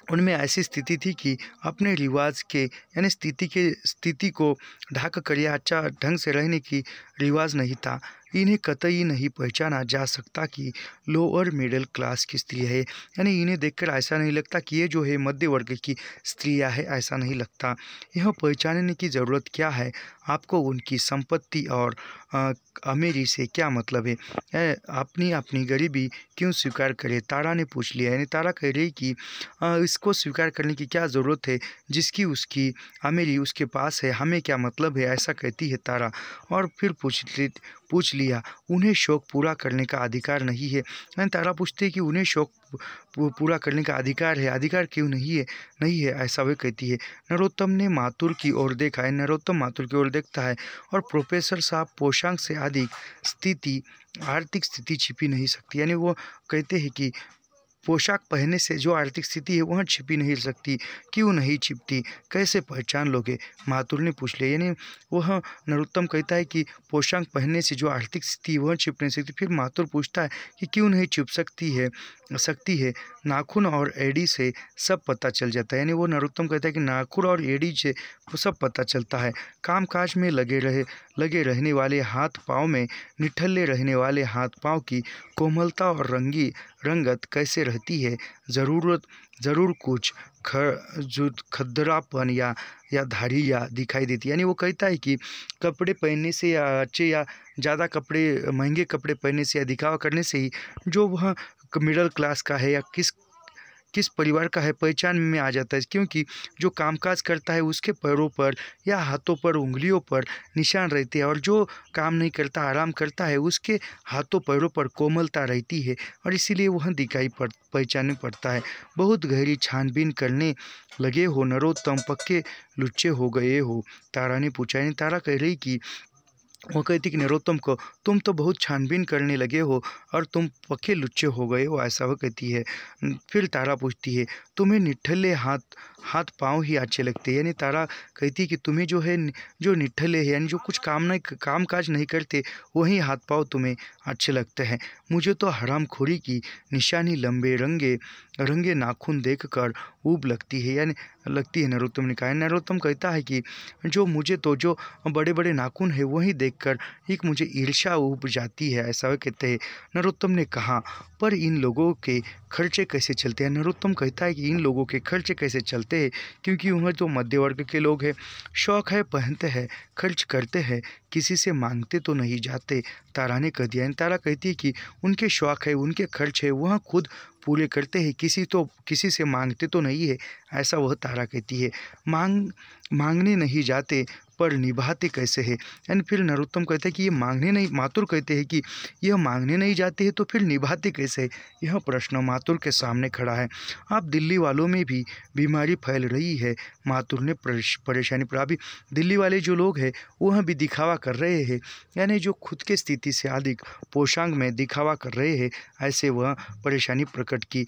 Speaker 1: उनमें ऐसी स्थिति थी कि अपने रिवाज के यानी स्थिति को ढाक कर या अच्छा ढंग से रहने की रिवाज नहीं था। इन्हें कतई नहीं पहचाना जा सकता कि लोअर मिडिल क्लास की स्त्री है। यानी इन्हें देखकर ऐसा नहीं लगता कि ये जो है मध्य वर्ग की स्त्रियां है, ऐसा नहीं लगता। यह पहचानने की ज़रूरत क्या है, आपको उनकी संपत्ति और अमीरी से क्या मतलब है, अपनी गरीबी क्यों स्वीकार करे, तारा ने पूछ लिया। यानी तारा कह रही कि इसको स्वीकार करने की क्या ज़रूरत है, जिसकी उसकी अमीरी उसके पास है, हमें क्या मतलब है, ऐसा कहती है तारा। और फिर पूछ लिया, उन्हें शौक पूरा करने का अधिकार नहीं है। यानी तारा पूछते है कि उन्हें शौक पूरा करने का अधिकार है, अधिकार क्यों नहीं है, ऐसा वे कहती है। नरोत्तम ने मातुल की ओर देखा है, नरोत्तम मातुल की ओर देखता है और प्रोफेसर साहब, पोशाक से अधिक आर्थिक स्थिति छिपी नहीं सकती। यानी वो कहते हैं कि पोशाक पहनने से जो आर्थिक स्थिति है वह छिपी नहीं सकती, क्यों नहीं छिपती, कैसे पहचान लोगे, मातुल ने पूछ लिया। यानी वह नरोत्तम कहता है कि पोशाक पहनने से जो आर्थिक स्थिति वह छिप नहीं सकती। फिर मातुल पूछता है कि क्यों नहीं छिप सकती है, नाखून और एड़ी से सब पता चल जाता है। यानी वो नरोत्तम कहता है कि नाखून और एड़ी से सब पता चलता है। कामकाज में लगे रहने वाले हाथ पाँव में निठल्ले रहने वाले हाथ पाँव की कोमलता और रंगत कैसे रहती है, ज़रूर कुछ खद्दरापन या धारियाँ दिखाई देती है। यानी वो कहता है कि कपड़े पहनने से या अच्छे या ज़्यादा महंगे कपड़े पहनने से या दिखावा करने से ही जो वह मिडिल क्लास का है या किस परिवार का है पहचान में आ जाता है, क्योंकि जो कामकाज करता है उसके पैरों पर या हाथों पर उंगलियों पर निशान रहते हैं और जो काम नहीं करता आराम करता है उसके हाथों पैरों पर कोमलता रहती है और इसीलिए वह पहचान पड़ता है। बहुत गहरी छानबीन करने लगे हो नरोत्तम, पक्के लुच्चे हो गए हो, तारा ने पूछा। यानी तारा कह रही कि वो कहती कि नरोत्तम को, तुम तो बहुत छानबीन करने लगे हो और तुम पक्के लुच्चे हो गए हो, ऐसा वो कहती है। फिर तारा पूछती है, तुम्हें निठल्ले हाथ पाँव ही अच्छे लगते हैं। यानी तारा कहती है कि तुम्हें जो है जो निठल्ले हैं यानी जो कुछ काम काज नहीं करते वही हाथ पाँव तुम्हें अच्छे लगते हैं। मुझे तो हरामखोरी की निशानी लंबे रंगे नाखून देखकर ऊब लगती है नरोत्तम ने कहा। नरोत्तम कहता है कि जो बड़े बड़े नाखून है वही देखकर एक मुझे ईर्ष्या ऊब जाती है, ऐसा वे कहते हैं। नरोत्तम ने कहा, पर इन लोगों के खर्चे कैसे चलते हैं। नरोत्तम कहता है कि इन लोगों के खर्चे कैसे चलते हैं, क्योंकि वह तो मध्य वर्ग के लोग हैं, शौक है पहनते हैं, खर्च करते हैं, किसी से मांगते तो नहीं जाते, तारा ने कह दिया। तारा कहती है कि उनके शौक़ है, उनके खर्च है, वह खुद पूरे करते हैं, किसी से मांगते तो नहीं है, ऐसा वह तारा कहती है। मांगने नहीं जाते पर निभाते कैसे हैं। यानी फिर नरोत्तम कहते हैं कि ये मांगने नहीं, मातुर कहते हैं कि यह मांगने नहीं जाते हैं तो फिर निभाते कैसे है। यह प्रश्न मातुर के सामने खड़ा है। अब दिल्ली वालों में भी बीमारी फैल रही है, मातुर ने परेशानी पर। अभी दिल्ली वाले जो लोग हैं वह भी दिखावा कर रहे हैं, यानी जो खुद के स्थिति से अधिक पोशाक में दिखावा कर रहे हैं, ऐसे वह परेशानी प्रकट की।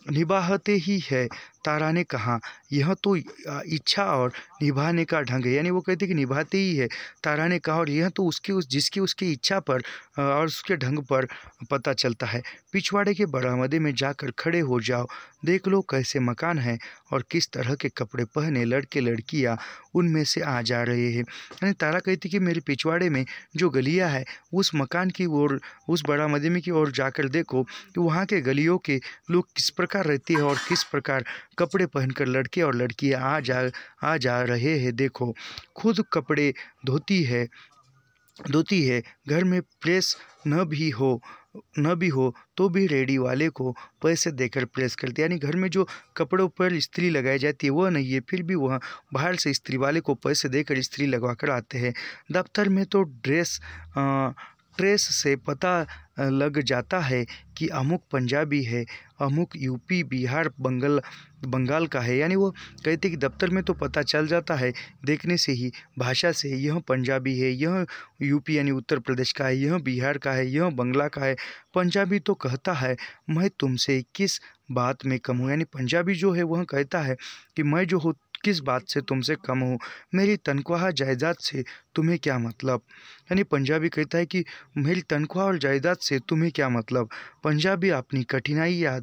Speaker 1: निभाते ही है, तारा ने कहा। यह तो इच्छा और निभाने का ढंग है, यानी वो कहते कि निभाते ही है, तारा ने कहा। और यह तो जिसकी उसकी इच्छा पर और उसके ढंग पर पता चलता है। पिछवाड़े के बरामदे में जाकर खड़े हो जाओ, देख लो कैसे मकान है और किस तरह के कपड़े पहने लड़के लड़कियां उनमें से आ जा रहे हैं। यानी तारा कहती कि मेरे पिछवाड़े में जो गलियां है उस मकान की ओर, उस बरामदे में की ओर जाकर देखो कि वहाँ के गलियों के लोग किस प्रकार रहते हैं और किस प्रकार कपड़े पहनकर लड़के और लड़कियां आ जा रहे हैं। देखो, खुद कपड़े धोती है, घर में प्रेस न भी हो तो भी रेडी वाले को पैसे देकर प्रेस करते, यानी घर में जो कपड़ों पर इस्त्री लगाई जाती है वह नहीं है, फिर भी वह बाहर से इस्त्री वाले को पैसे देकर इस्त्री लगवा कर आते हैं। दफ्तर में तो ट्रेस से पता लग जाता है कि अमुक पंजाबी है, अमुक यूपी बिहार बंगाल का है। यानी वो कहते कि दफ्तर में तो पता चल जाता है देखने से ही, भाषा से, यह पंजाबी है, यह यूपी यानी उत्तर प्रदेश का है, यह बिहार का है, यह बंगला का है। पंजाबी तो कहता है मैं तुमसे किस बात में कम हूँ, यानी पंजाबी जो है वह कहता है कि मैं जो हूँ किस बात से तुमसे कम हूँ, मेरी तनख्वाह जायदाद से तुम्हें क्या मतलब। यानी पंजाबी कहता है कि मेरी तनख्वाह और जायदाद से तुम्हें क्या मतलब। पंजाबी अपनी कठिनाई या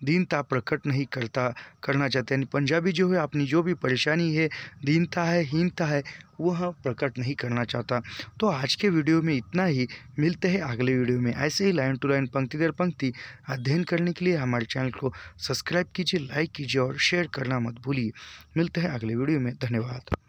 Speaker 1: दीनता प्रकट नहीं करना चाहते, यानी पंजाबी जो है अपनी जो भी परेशानी है, दीनता है, हीनता है, वह प्रकट नहीं करना चाहता। तो आज के वीडियो में इतना ही, मिलते हैं अगले वीडियो में। ऐसे ही लाइन टू लाइन, पंक्ति दर पंक्ति अध्ययन करने के लिए हमारे चैनल को सब्सक्राइब कीजिए, लाइक कीजिए और शेयर करना मत भूलिए। मिलते हैं अगले वीडियो में। धन्यवाद।